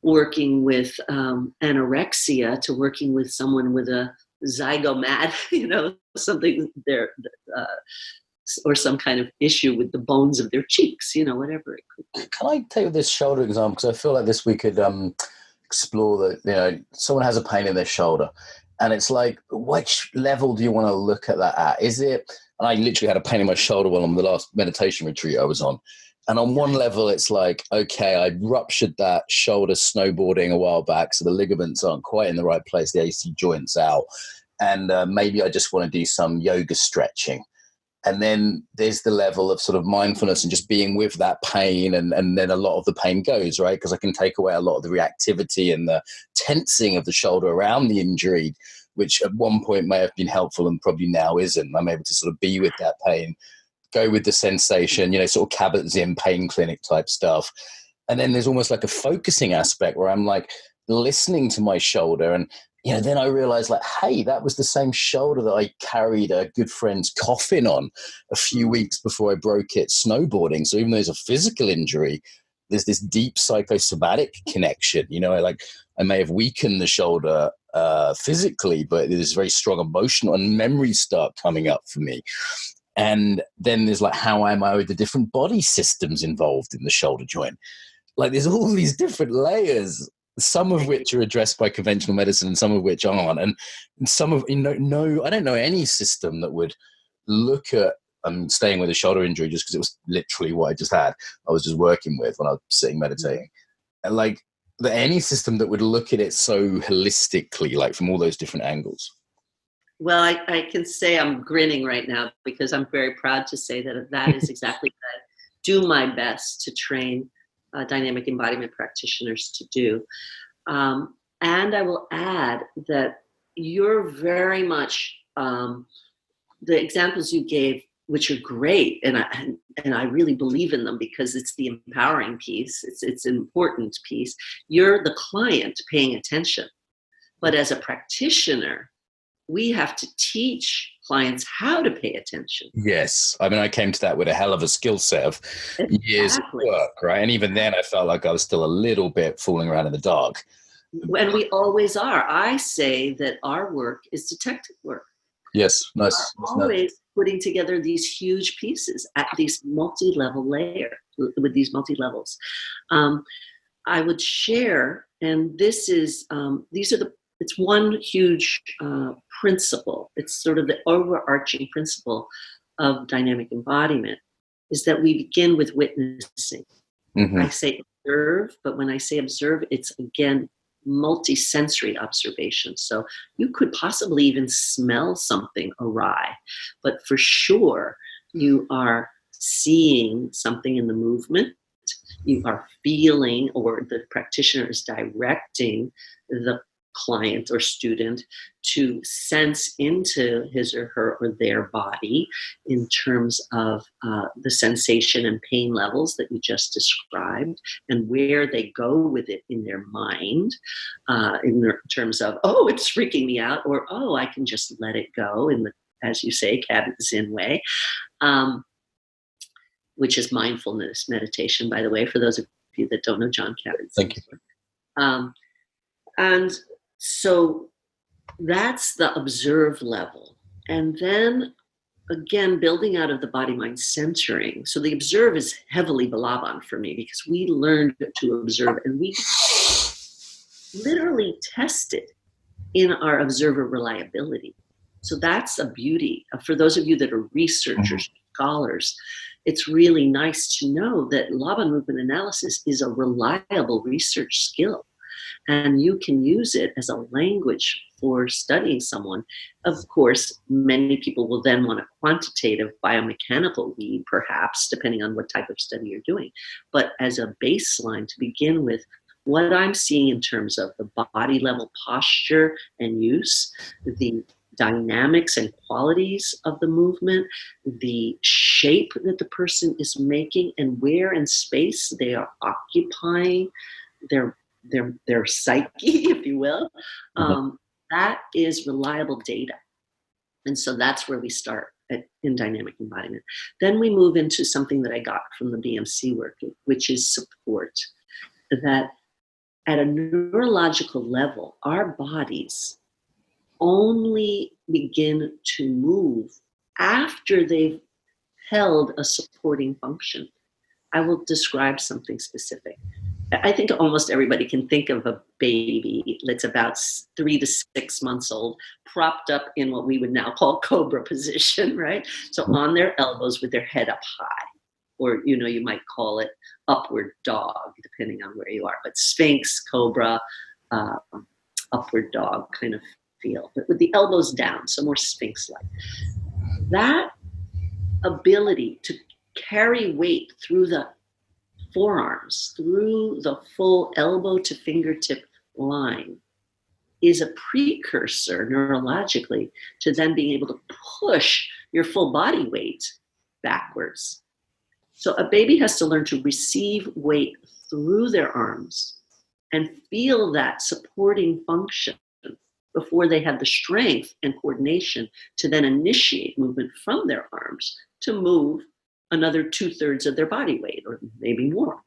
working with anorexia to working with someone with a zygomat, something there, or some kind of issue with the bones of their cheeks, whatever it could be. Can I take this shoulder example? Because I feel like this we could explore that, someone has a pain in their shoulder, and it's like, which level do you want to look at that at? Is it, and I literally had a pain in my shoulder while on the last meditation retreat I was on. And on one level, it's like, okay, I ruptured that shoulder snowboarding a while back, so the ligaments aren't quite in the right place, the AC joint's out, and maybe I just want to do some yoga stretching. And then there's the level of sort of mindfulness and just being with that pain, and then a lot of the pain goes, right? Because I can take away a lot of the reactivity and the tensing of the shoulder around the injury, which at one point may have been helpful and probably now isn't. I'm able to sort of be with that pain, go with the sensation, sort of Kabat-Zinn pain clinic type stuff. And then there's almost like a focusing aspect where I'm like listening to my shoulder, and then I realized, like, hey, that was the same shoulder that I carried a good friend's coffin on a few weeks before I broke it snowboarding. So even though there's a physical injury, there's this deep psychosomatic connection. I may have weakened the shoulder physically, but there's very strong emotional and memories start coming up for me. And then there's like, how am I with the different body systems involved in the shoulder joint? Like, there's all these different layers, some of which are addressed by conventional medicine and some of which aren't. And some of, I don't know any system that would look at, I'm staying with a shoulder injury just because it was literally what I just had. I was just working with when I was sitting meditating. And like, any system that would look at it so holistically, like from all those different angles. Well, I can say I'm grinning right now because I'm very proud to say that is exactly what I do my best to train dynamic embodiment practitioners to do. And I will add that you're very much, the examples you gave, which are great, and I really believe in them because it's the empowering piece, it's an important piece. You're the client paying attention. But as a practitioner, we have to teach clients how to pay attention. Yes. I mean, I came to that with a hell of a skill set of years of work, right? And even then I felt like I was still a little bit fooling around in the dark. And we always are. I say that our work is detective work. Yes, nice. We're always putting together these huge pieces at these multi-level layer, with these multi-levels. I would share, and this is, it's one huge principle. It's sort of the overarching principle of dynamic embodiment, is that we begin with witnessing. Mm-hmm. I say observe, but when I say observe, it's again multi-sensory observation. So you could possibly even smell something awry, but for sure you are seeing something in the movement. You are feeling, or the practitioner is directing the client or student to sense into his or her or their body in terms of the sensation and pain levels that you just described, and where they go with it in their mind, in terms of, oh, it's freaking me out, or, oh, I can just let it go in the, as you say, Kabat-Zinn way, which is mindfulness meditation, by the way, for those of you that don't know John Kabat-Zinn. Thank you. And so that's the observe level. And then again, building out of the body-mind centering. So the observe is heavily Laban for me, because we learned to observe and we literally tested in our observer reliability. So that's a beauty. For those of you that are researchers, scholars, it's really nice to know that Laban movement analysis is a reliable research skill. And you can use it as a language for studying someone. Of course, many people will then want a quantitative biomechanical read, perhaps, depending on what type of study you're doing. But as a baseline to begin with, what I'm seeing in terms of the body level posture and use, the dynamics and qualities of the movement, the shape that the person is making, and where in space they are occupying their psyche, if you will, that is reliable data. And so that's where we start in dynamic embodiment. Then we move into something that I got from the BMC work, which is support. That at a neurological level, our bodies only begin to move after they've held a supporting function. I will describe something specific. I think almost everybody can think of a baby that's about 3 to 6 months old, propped up in what we would now call cobra position, right? So on their elbows with their head up high, or, you know, you might call it upward dog, depending on where you are, but sphinx, cobra, upward dog kind of feel, but with the elbows down, so more sphinx-like. That ability to carry weight through the forearms, through the full elbow to fingertip line, is a precursor neurologically to then being able to push your full body weight backwards. So a baby has to learn to receive weight through their arms and feel that supporting function before they have the strength and coordination to then initiate movement from their arms to move another 2/3 of their body weight, or maybe more.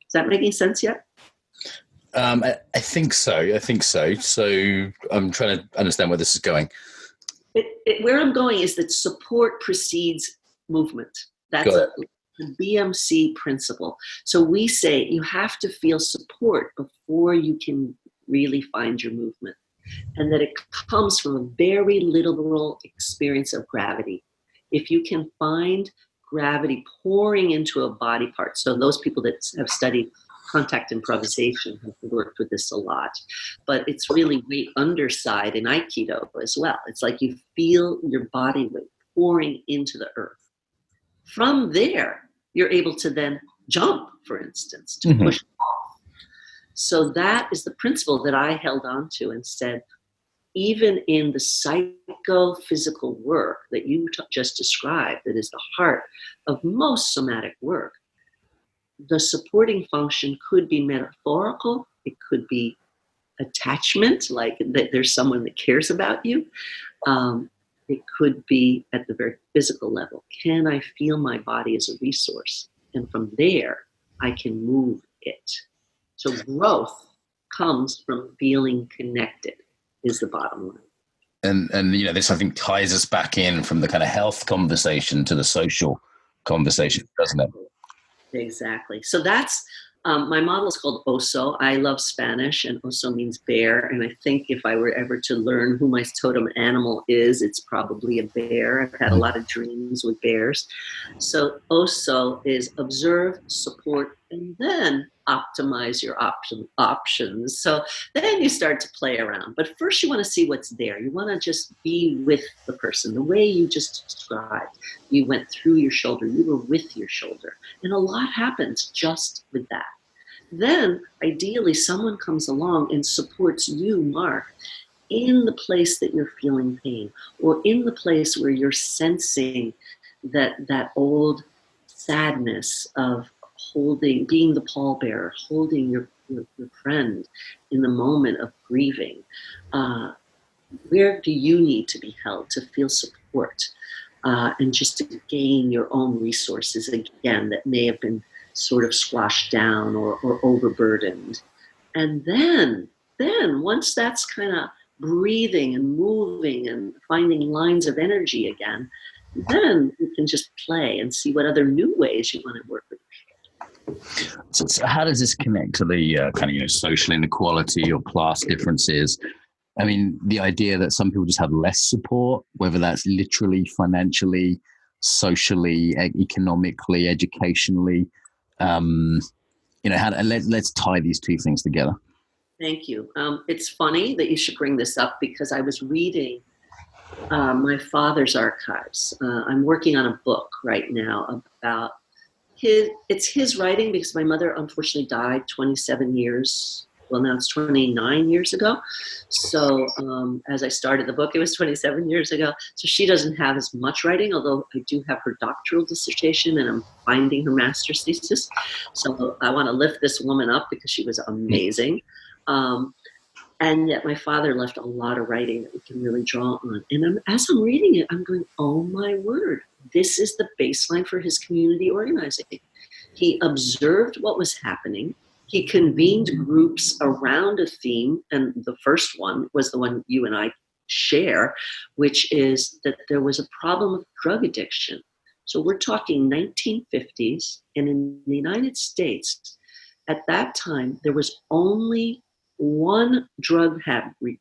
Is that making sense yet? I think so. So I'm trying to understand where this is going. Where I'm going is that support precedes movement. That's a BMC principle. So we say you have to feel support before you can really find your movement. And that it comes from a very literal experience of gravity. If you can find gravity pouring into a body part. So those people that have studied contact improvisation have worked with this a lot. But it's really weight underside in Aikido as well. It's like you feel your body weight pouring into the earth. From there, you're able to then jump, for instance, to push off. So that is the principle that I held on to and said, even in the psychophysical work that you just described, that is the heart of most somatic work, the supporting function could be metaphorical. It could be attachment, like that there's someone that cares about you. It could be at the very physical level. Can I feel my body as a resource? And from there, I can move it. So growth comes from feeling connected is the bottom line. And this, I think, ties us back in from the kind of health conversation to the social conversation, doesn't it? Exactly. So that's my model is called Oso. I love Spanish, and Oso means bear. And I think if I were ever to learn who my totem animal is, it's probably a bear. I've had a lot of dreams with bears. So Oso is observe, support, and then optimize your options. So then you start to play around. But first you want to see what's there. You want to just be with the person, the way you just described. You went through your shoulder. You were with your shoulder. And a lot happens just with that. Then, ideally, someone comes along and supports you, Mark, in the place that you're feeling pain, or in the place where you're sensing that old sadness of being the pallbearer, holding your friend in the moment of grieving. Where do you need to be held to feel support and just to gain your own resources again that may have been sort of squashed down or overburdened? And then once that's kind of breathing and moving and finding lines of energy again, then you can just play and see what other new ways you want to work with. So how does this connect to the kind of social inequality or class differences? I mean, the idea that some people just have less support, whether that's literally, financially, socially, economically, educationally. Let's tie these two things together. Thank you. It's funny that you should bring this up because I was reading my father's archives. I'm working on a book right now about it's his writing because my mother unfortunately died 27 years. Well, now it's 29 years ago. So as I started the book, it was 27 years ago. So she doesn't have as much writing, although I do have her doctoral dissertation and I'm finding her master's thesis. So I want to lift this woman up because she was amazing. And yet my father left a lot of writing that we can really draw on. And as I'm reading it, I'm going, oh my word, this is the baseline for his community organizing. He observed what was happening. He convened groups around a theme, and the first one was the one you and I share, which is that there was a problem of drug addiction. So we're talking 1950s, and in the United States, at that time, there was only one drug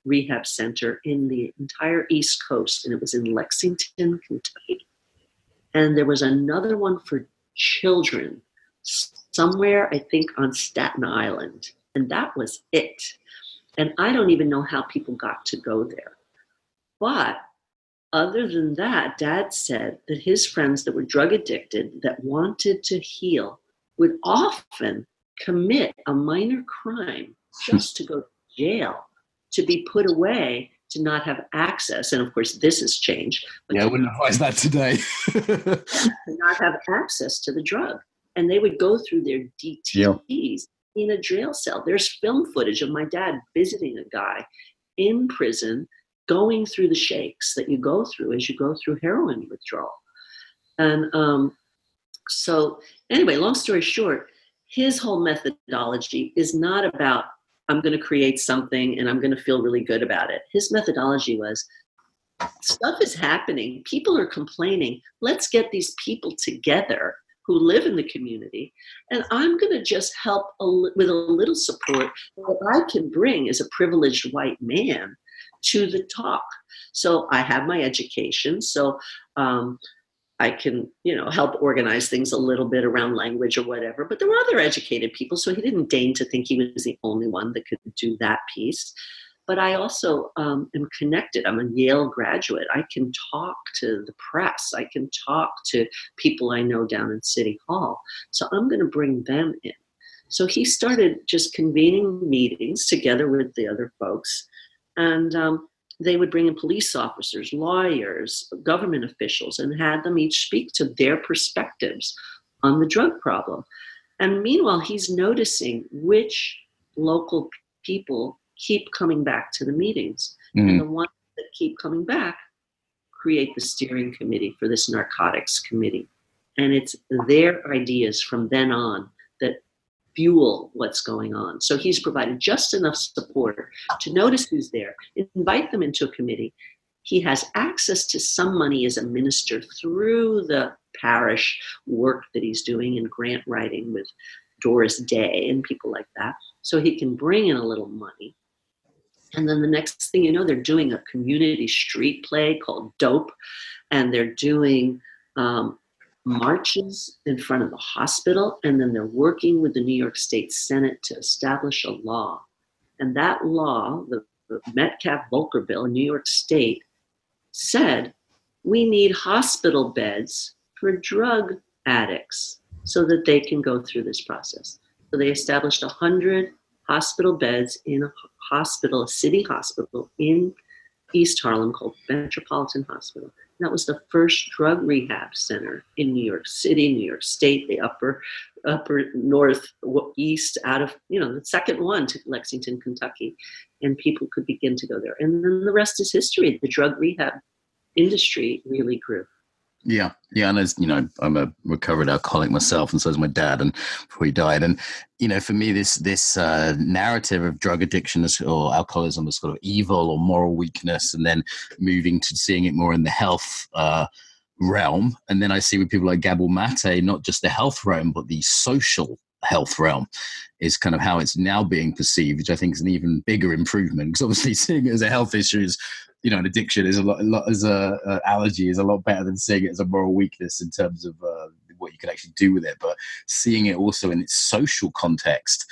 rehab center in the entire East Coast, and it was in Lexington, Kentucky. And there was another one for children somewhere, I think, on Staten Island. And that was it. And I don't even know how people got to go there. But other than that, Dad said that his friends that were drug addicted, that wanted to heal, would often commit a minor crime just to go to jail, to be put away, to not have access. And of course, this has changed. But I wouldn't advise that today. To not have access to the drug. And they would go through their DTs in a jail cell. There's film footage of my dad visiting a guy in prison, going through the shakes that you go through as you go through heroin withdrawal. And so anyway, long story short, his whole methodology is not about, I'm going to create something and I'm going to feel really good about it. His methodology was, stuff is happening. People are complaining. Let's get these people together who live in the community, and I'm going to just help with a little support that I can bring as a privileged white man to the talk. So I have my education, so I can, help organize things a little bit around language or whatever, but there were other educated people, so he didn't deign to think he was the only one that could do that piece. But I also am connected. I'm a Yale graduate. I can talk to the press. I can talk to people I know down in City Hall. So I'm going to bring them in. So he started just convening meetings together with the other folks. And they would bring in police officers, lawyers, government officials, and had them each speak to their perspectives on the drug problem. And meanwhile, he's noticing which local people keep coming back to the meetings. And the ones that keep coming back create the steering committee for this narcotics committee. And it's their ideas from then on that fuel what's going on. So he's provided just enough support to notice who's there, invite them into a committee. He has access to some money as a minister through the parish work that he's doing in grant writing with Doris Day and people like that. So he can bring in a little money. And then the next thing you know, they're doing a community street play called Dope. And they're doing marches in front of the hospital. And then they're working with the New York State Senate to establish a law. And that law, the Metcalf-Volcker bill in New York State, said we need hospital beds for drug addicts so that they can go through this process. So they established 100 hospital beds in a hospital, a city hospital in East Harlem called Metropolitan Hospital. And that was the first drug rehab center in New York City, New York State, the upper northeast, out of, the second one to Lexington, Kentucky. And people could begin to go there. And then the rest is history. The drug rehab industry really grew. Yeah. And as you know, I'm a recovered alcoholic myself, and so is my dad, and before he died. And for me, this narrative of drug addiction or alcoholism as sort of evil or moral weakness, and then moving to seeing it more in the health realm. And then I see with people like Gabor Mate, not just the health realm, but the social health realm is kind of how it's now being perceived, which I think is an even bigger improvement, because obviously seeing it as a health issue is, an addiction is a lot as a allergy is a lot better than seeing it as a moral weakness in terms of what you can actually do with it. But seeing it also in its social context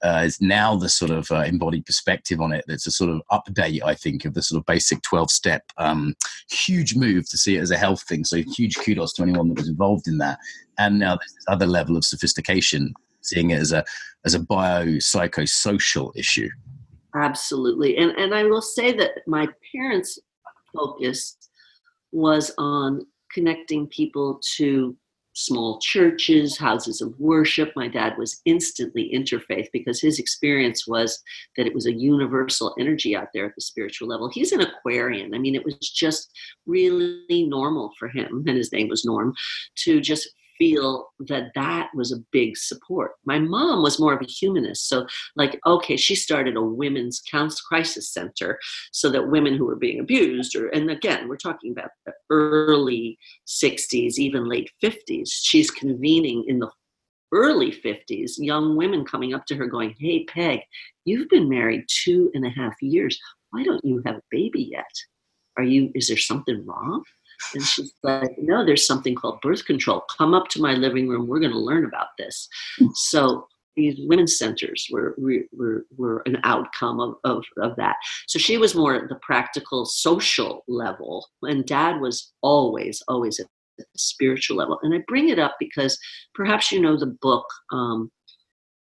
is now the sort of embodied perspective on it. That's a sort of update, I think, of the sort of basic 12-step huge move to see it as a health thing. So huge kudos to anyone that was involved in that. And now there's this other level of sophistication, seeing it as a biopsychosocial issue. Absolutely. And I will say that my parents' focus was on connecting people to small churches, houses of worship. My dad was instantly interfaith because his experience was that it was a universal energy out there at the spiritual level. He's an Aquarian. I mean, it was just really normal for him, and his name was Norm, to just feel that was a big support. My mom was more of a humanist. So she started a women's crisis center so that women who were being abused, and again, we're talking about the early 60s, even late 50s. She's convening in the early 50s, young women coming up to her going, "Hey, Peg, you've been married 2.5 years. Why don't you have a baby yet? Is there something wrong?" And she's like, "No, there's something called birth control. Come up to my living room. We're going to learn about this." So these women's centers were an outcome of that. So she was more at the practical social level, and Dad was always at the spiritual level. And I bring it up because perhaps you know the book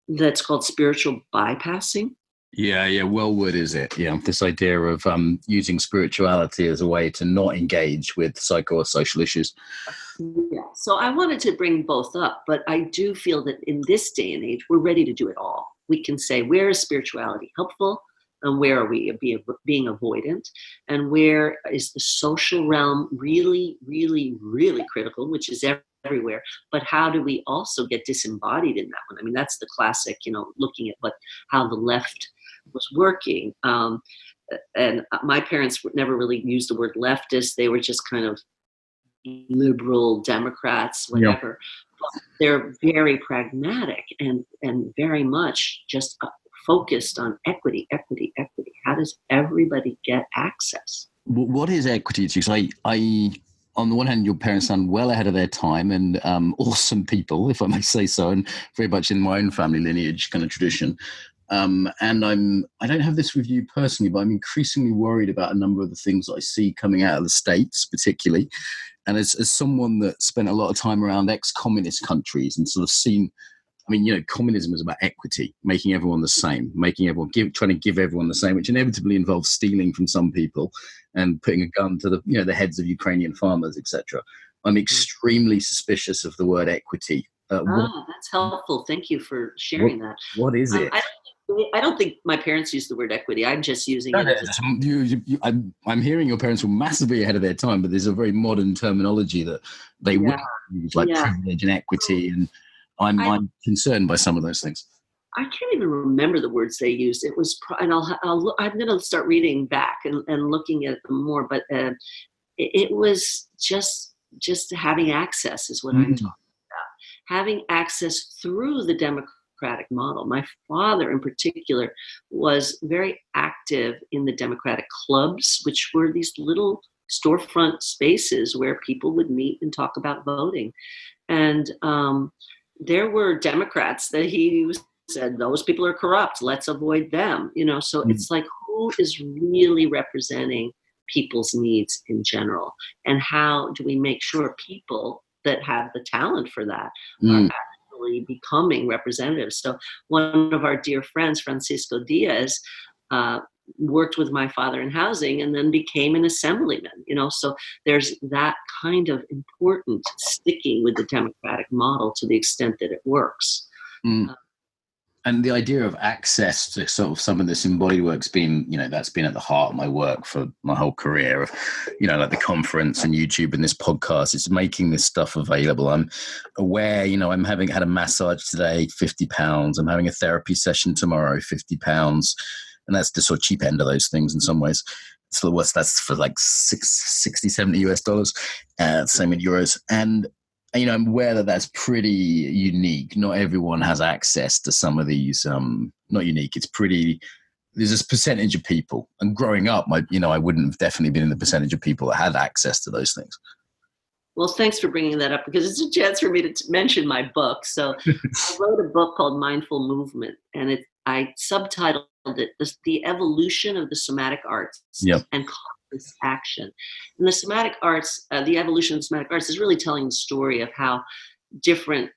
that's called Spiritual Bypassing. Yeah. Wellwood, is it? Yeah. This idea of using spirituality as a way to not engage with psycho or social issues. Yeah. So I wanted to bring both up, but I do feel that in this day and age, we're ready to do it all. We can say, where is spirituality helpful? And where are we being avoidant? And where is the social realm really, really, really critical, which is everywhere? But how do we also get disembodied in that one? I mean, that's the classic, looking at how the left was working. And my parents never really used the word leftist. They were just kind of liberal Democrats, whatever. Yeah. But they're very pragmatic and very much just focused on equity. How does everybody get access? What is equity to you? So on the one hand, your parents sound well ahead of their time and awesome people, if I may say so, and very much in my own family lineage kind of tradition. And I don't have this with you personally, but I'm increasingly worried about a number of the things that I see coming out of the States, particularly. And as someone that spent a lot of time around ex-communist countries and sort of seen, communism is about equity, making everyone the same, trying to give everyone the same, which inevitably involves stealing from some people and putting a gun to the heads of Ukrainian farmers, etc. I'm extremely suspicious of the word equity. That's helpful. Thank you for sharing that. What is it? I don't think I don't think my parents used the word equity. I'm just using No, it as I'm hearing your parents were massively ahead of their time, but there's a very modern terminology that they would use, like privilege and equity, and I'm concerned by some of those things. I can't even remember the words they used. It was, and I'm going to start reading back and looking at them more. But it was just having access is what I'm talking about. Having access through the democratic model. My father, in particular, was very active in the democratic clubs, which were these little storefront spaces where people would meet and talk about voting. And there were Democrats that he said, those people are corrupt, let's avoid them. So it's like, who is really representing people's needs in general? And how do we make sure people that have the talent for that are actually becoming representatives? So one of our dear friends, Francisco Diaz, worked with my father in housing and then became an assemblyman, so there's that kind of important sticking with the democratic model to the extent that it works. And the idea of access to sort of some of this embodied work's been, that's been at the heart of my work for my whole career of, like the conference and YouTube and this podcast. It's making this stuff available. I'm aware, I'm had a massage today, £50. I'm having a therapy session tomorrow, £50. And that's the sort of cheap end of those things in some ways. So that's for like $60, $70, same in euros. And I'm aware that that's pretty unique. Not everyone has access to some of these. Not unique. It's pretty. There's this percentage of people. And growing up, I wouldn't have definitely been in the percentage of people that had access to those things. Well, thanks for bringing that up because it's a chance for me to mention my book. So I wrote a book called Mindful Movement, and I subtitled it "The Evolution of the Somatic Arts and Conscious Action." And the somatic arts, the evolution of the somatic arts, is really telling the story of how different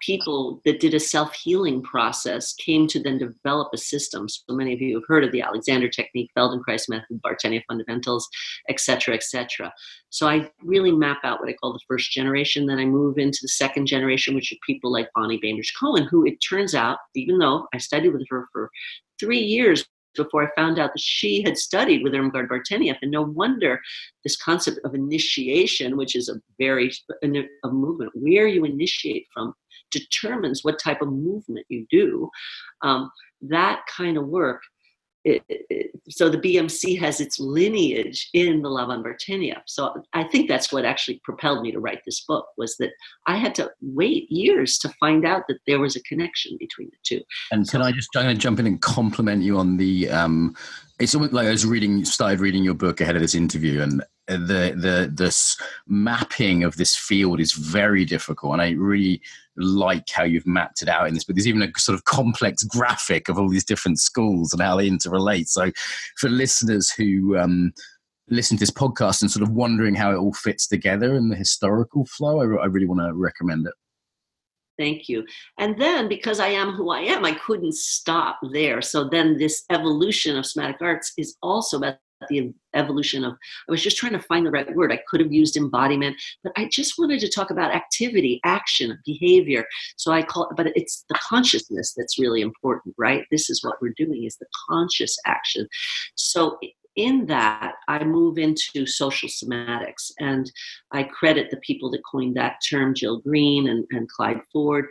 people that did a self-healing process came to then develop a system. So many of you have heard of the Alexander technique, Feldenkrais method, Bartenieff fundamentals, et cetera, et cetera. So I really map out what I call the first generation. Then I move into the second generation, which are people like Bonnie Bainbridge-Cohen, who it turns out, even though I studied with her for 3 years before I found out that she had studied with Irmgard Bartenieff, and no wonder this concept of initiation, which is a movement, where you initiate from determines what type of movement you do. That kind of work. So the BMC has its lineage in the Laban Bartenieff. So I think that's what actually propelled me to write this book, was that I had to wait years to find out that there was a connection between the two. And I'm going to jump in and compliment you on the, it's almost like I started reading your book ahead of this interview, and the mapping of this field is very difficult. And I really like how you've mapped it out in this, but there's even a sort of complex graphic of all these different schools and how they interrelate. So for listeners who listen to this podcast and sort of wondering how it all fits together in the historical flow, I really want to recommend it. Thank you. And then because I am who I am, I couldn't stop there. So then this evolution of somatic arts is also about the evolution of, I was just trying to find the right word. I could have used embodiment, but I just wanted to talk about activity, action, behavior. So I call it, but it's the consciousness that's really important, right? This is what we're doing, is the conscious action. So in that, I move into social somatics, and I credit the people that coined that term, Jill Green and Clyde Ford,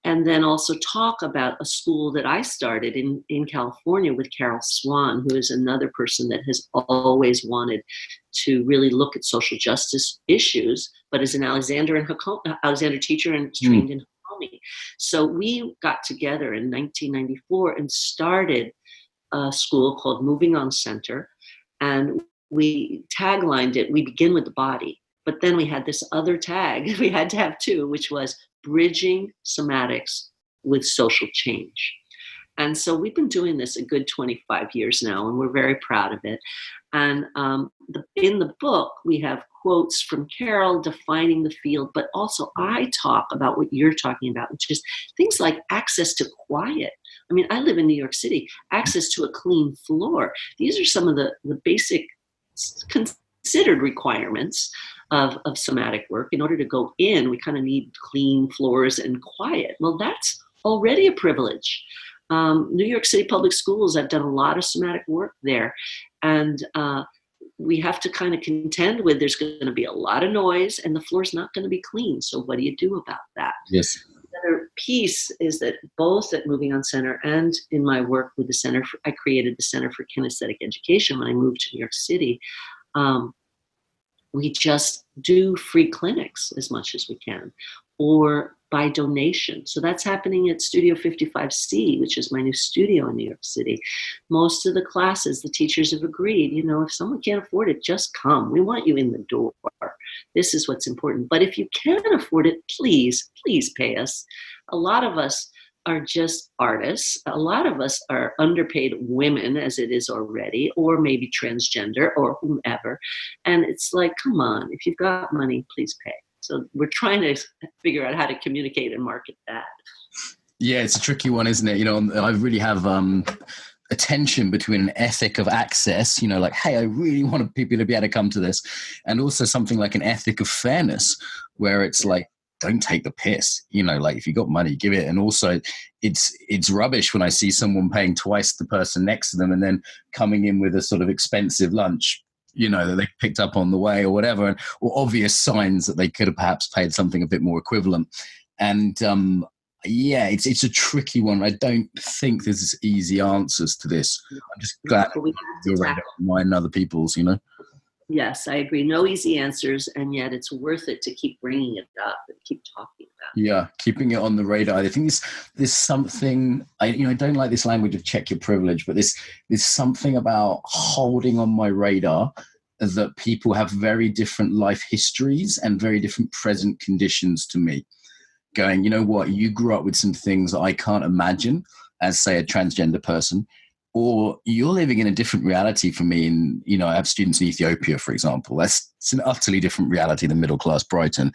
and then also talk about a school that I started in California with Carol Swan, who is another person that has always wanted to really look at social justice issues, but is an Alexander teacher and trained in Hakomi. So we got together in 1994 and started a school called Moving On Center, and we taglined it, "We begin with the body." But then we had this other tag, we had to have two, which was bridging somatics with social change. And so we've been doing this a good 25 years now, and we're very proud of it. And in the book, we have quotes from Carol defining the field, but also I talk about what you're talking about, which is things like access to quiet. I mean, I live in New York City, access to a clean floor. These are some of the basic considered requirements of somatic work. In order to go in, we kind of need clean floors and quiet. Well, that's already a privilege. New York City Public Schools, I've done a lot of somatic work there. And we have to kind of contend with there's going to be a lot of noise and the floor's not going to be clean. So what do you do about that? Yes. The other piece is that both at Moving On Center and in my work with the Center, I created the Center for Kinesthetic Education when I moved to New York City. We just do free clinics as much as we can, or by donation. So that's happening at Studio 55C, which is my new studio in New York City. Most of the classes, the teachers have agreed, if someone can't afford it, just come. We want you in the door. This is what's important. But if you can afford it, please pay us. A lot of us are just artists. A lot of us are underpaid women, as it is already, or maybe transgender or whomever. And it's like, come on, if you've got money, please pay. So we're trying to figure out how to communicate and market that. Yeah, it's a tricky one, isn't it? I really have a tension between an ethic of access, like, hey, I really want people to be able to come to this, and also something like an ethic of fairness, where it's like, don't take the piss, like if you got money, give it. And also it's rubbish when I see someone paying twice the person next to them and then coming in with a sort of expensive lunch, that they picked up on the way or whatever, or obvious signs that they could have perhaps paid something a bit more equivalent. And it's a tricky one. I don't think there's easy answers to this. I'm just glad you're ready to mind other people's, Yes, I agree. No easy answers, and yet it's worth it to keep bringing it up and keep talking about it. Yeah, keeping it on the radar. I think there's something, I don't like this language of check your privilege, but there's something about holding on my radar that people have very different life histories and very different present conditions to me. Going, you know what, you grew up with some things that I can't imagine as, say, a transgender person. Or you're living in a different reality from me. And, I have students in Ethiopia, for example. It's an utterly different reality than middle-class Brighton.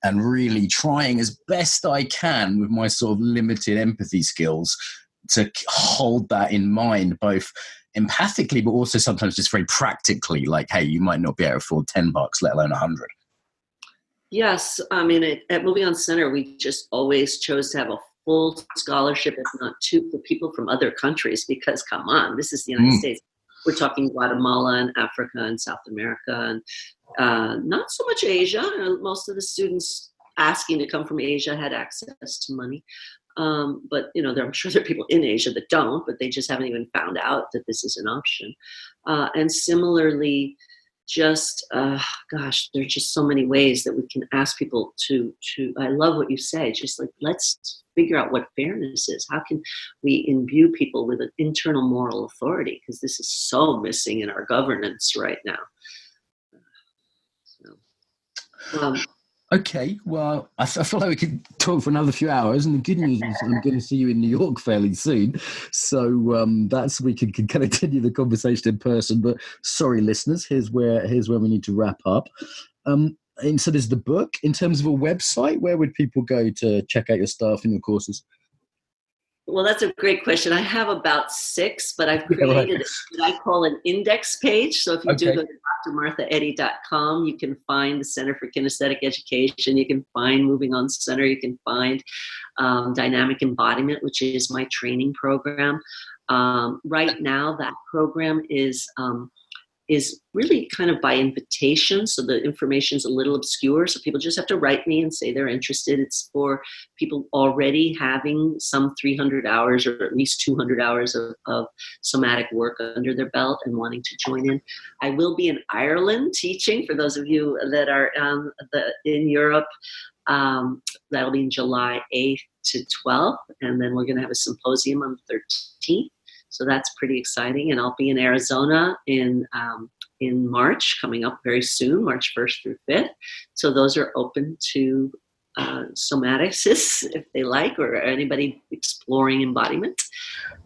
And really trying as best I can with my sort of limited empathy skills to hold that in mind, both empathically, but also sometimes just very practically, like, hey, you might not be able to afford $10, let alone 100. Yes. I mean, at Moving On Center, we just always chose to have a full scholarship, if not two, for people from other countries, because come on, this is the United States. We're talking Guatemala and Africa and South America, and not so much Asia. Most of the students asking to come from Asia had access to money. But I'm sure there are people in Asia that don't, but they just haven't even found out that this is an option. And similarly, just there are just so many ways that we can ask people to I love what you say, just like, let's figure out what fairness is. How can we imbue people with an internal moral authority, because this is so missing in our governance right now. Okay, well, I feel like we could talk for another few hours, and the good news is I'm going to see you in New York fairly soon, so we can continue the conversation in person. But sorry, listeners, here's where we need to wrap up. And so there's the book. In terms of a website, where would people go to check out your stuff and your courses? Well, that's a great question. I have about 6, but I've created what I call an index page. So if you do go to drmarthaeddy.com, you can find the Center for Kinesthetic Education. You can find Moving On Center. You can find Dynamic Embodiment, which is my training program. Right now, that program is really kind of by invitation. So the information is a little obscure. So people just have to write me and say they're interested. It's for people already having some 300 hours or at least 200 hours of somatic work under their belt and wanting to join in. I will be in Ireland teaching for those of you that are in Europe. That'll be in July 8th to 12th. And then we're going to have a symposium on the 13th. So that's pretty exciting. And I'll be in Arizona in March, coming up very soon, March 1st through 5th. So those are open to somaticists, if they like, or anybody exploring embodiment.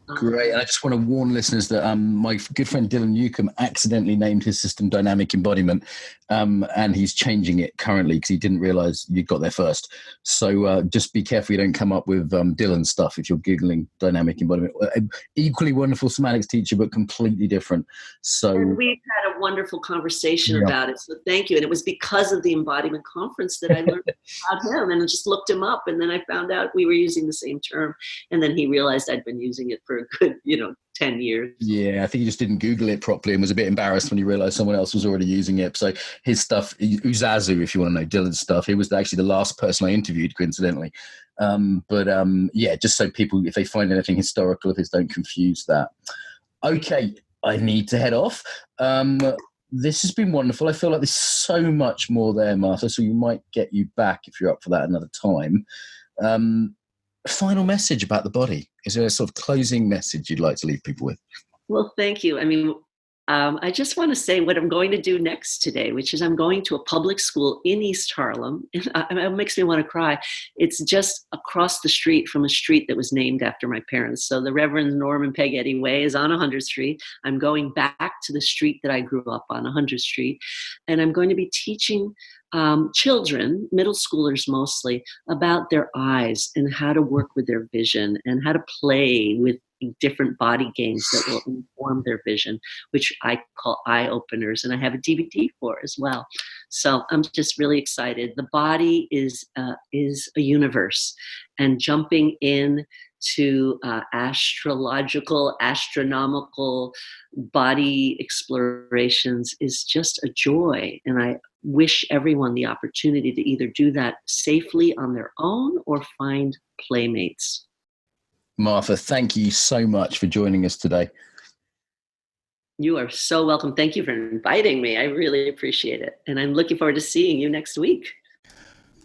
Great. And I just want to warn listeners that my good friend Dylan Newcomb accidentally named his system Dynamic Embodiment, and he's changing it currently because he didn't realize you got there first. So just be careful you don't come up with Dylan stuff if you're Googling Dynamic Embodiment. Equally wonderful somatics teacher, but completely different. So and we've had a wonderful conversation about it. So thank you. And it was because of the embodiment conference that I learned about him and just looked him up. And then I found out we were using the same term. And then he realized I'd been using it for a good, 10 years. Yeah, I think he just didn't Google it properly and was a bit embarrassed when he realized someone else was already using it. So his stuff, Uzazu, if you want to know Dylan's stuff, he was actually the last person I interviewed, coincidentally. Yeah, just so people, if they find anything historical of his, don't confuse that. Okay, I need to head off. This has been wonderful. I feel like there's so much more there, Martha, so we might get you back if you're up for that another time. Final message about the body. Is there a sort of closing message you'd like to leave people with? Well, thank you. I mean, I just want to say what I'm going to do next today, which is I'm going to a public school in East Harlem. It makes me want to cry. It's just across the street from a street that was named after my parents. So the Reverend Norman Peg Eddy Way is on 100th Street. I'm going back to the street that I grew up on, 100th Street. And I'm going to be teaching children, middle schoolers mostly, about their eyes and how to work with their vision and how to play with different body games that will inform their vision, which I call eye openers, and I have a DVD for as well. So I'm just really excited. The body is a universe, and jumping in to astronomical body explorations is just a joy. And I wish everyone the opportunity to either do that safely on their own or find playmates. Martha, thank you so much for joining us today. You are so welcome. Thank you for inviting me. I really appreciate it. And I'm looking forward to seeing you next week.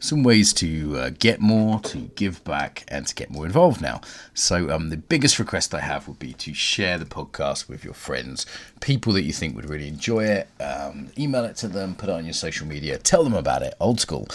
Some ways to get more, to give back, and to get more involved now. So the biggest request I have would be to share the podcast with your friends, people that you think would really enjoy it. Email it to them, put it on your social media, tell them about it, old school.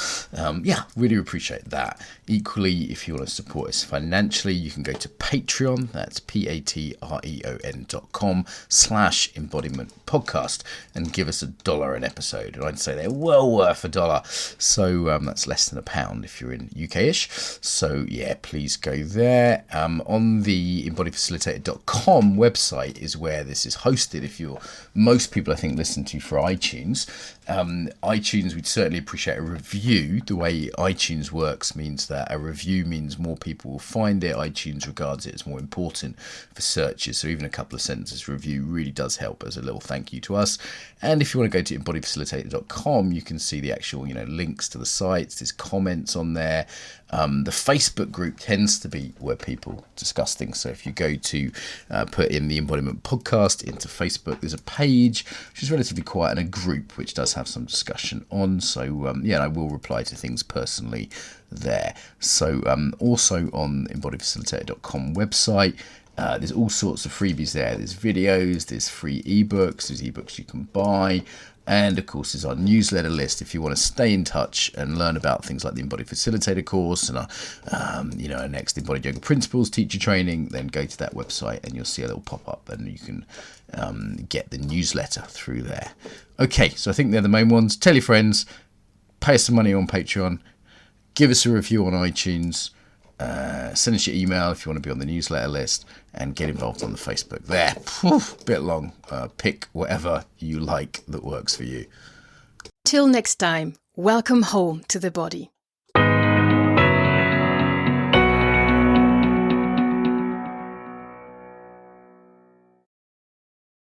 Really appreciate that. Equally, if you want to support us financially, you can go to Patreon. That's patreon.com/embodiment podcast and give us $1 an episode. And I'd say they're well worth $1. So that's less than £1 if you're in UK-ish. So yeah, please go there. On the embodifacilitator.com website is where this is hosted. If you're, most people I think listen to for iTunes. iTunes, we'd certainly appreciate a review. The way iTunes works means that a review means more people will find it. iTunes regards it as more important for searches. So even a couple of sentences review really does help as a little thank you to us. And if you want to go to embodifacilitator.com, you can see the actual, links to the sites. There's comments on there. The Facebook group tends to be where people discuss things. So if you go to put in the Embodiment podcast into Facebook, there's a page which is relatively quiet and a group which does have some discussion on. So I will reply to things personally there. So also on embodifacilitator.com website, there's all sorts of freebies there. There's videos, there's free ebooks, there's ebooks you can buy. And of course, there's our newsletter list. If you want to stay in touch and learn about things like the Embodied Facilitator course and our next Embodied Yoga Principles teacher training, then go to that website and you'll see a little pop-up and you can get the newsletter through there. Okay, so I think they're the main ones. Tell your friends, pay us some money on Patreon, give us a review on iTunes, send us your email if you want to be on the newsletter list, and get involved on the Facebook there. Bit long. Pick whatever you like that works for you. Till next time, welcome home to the body.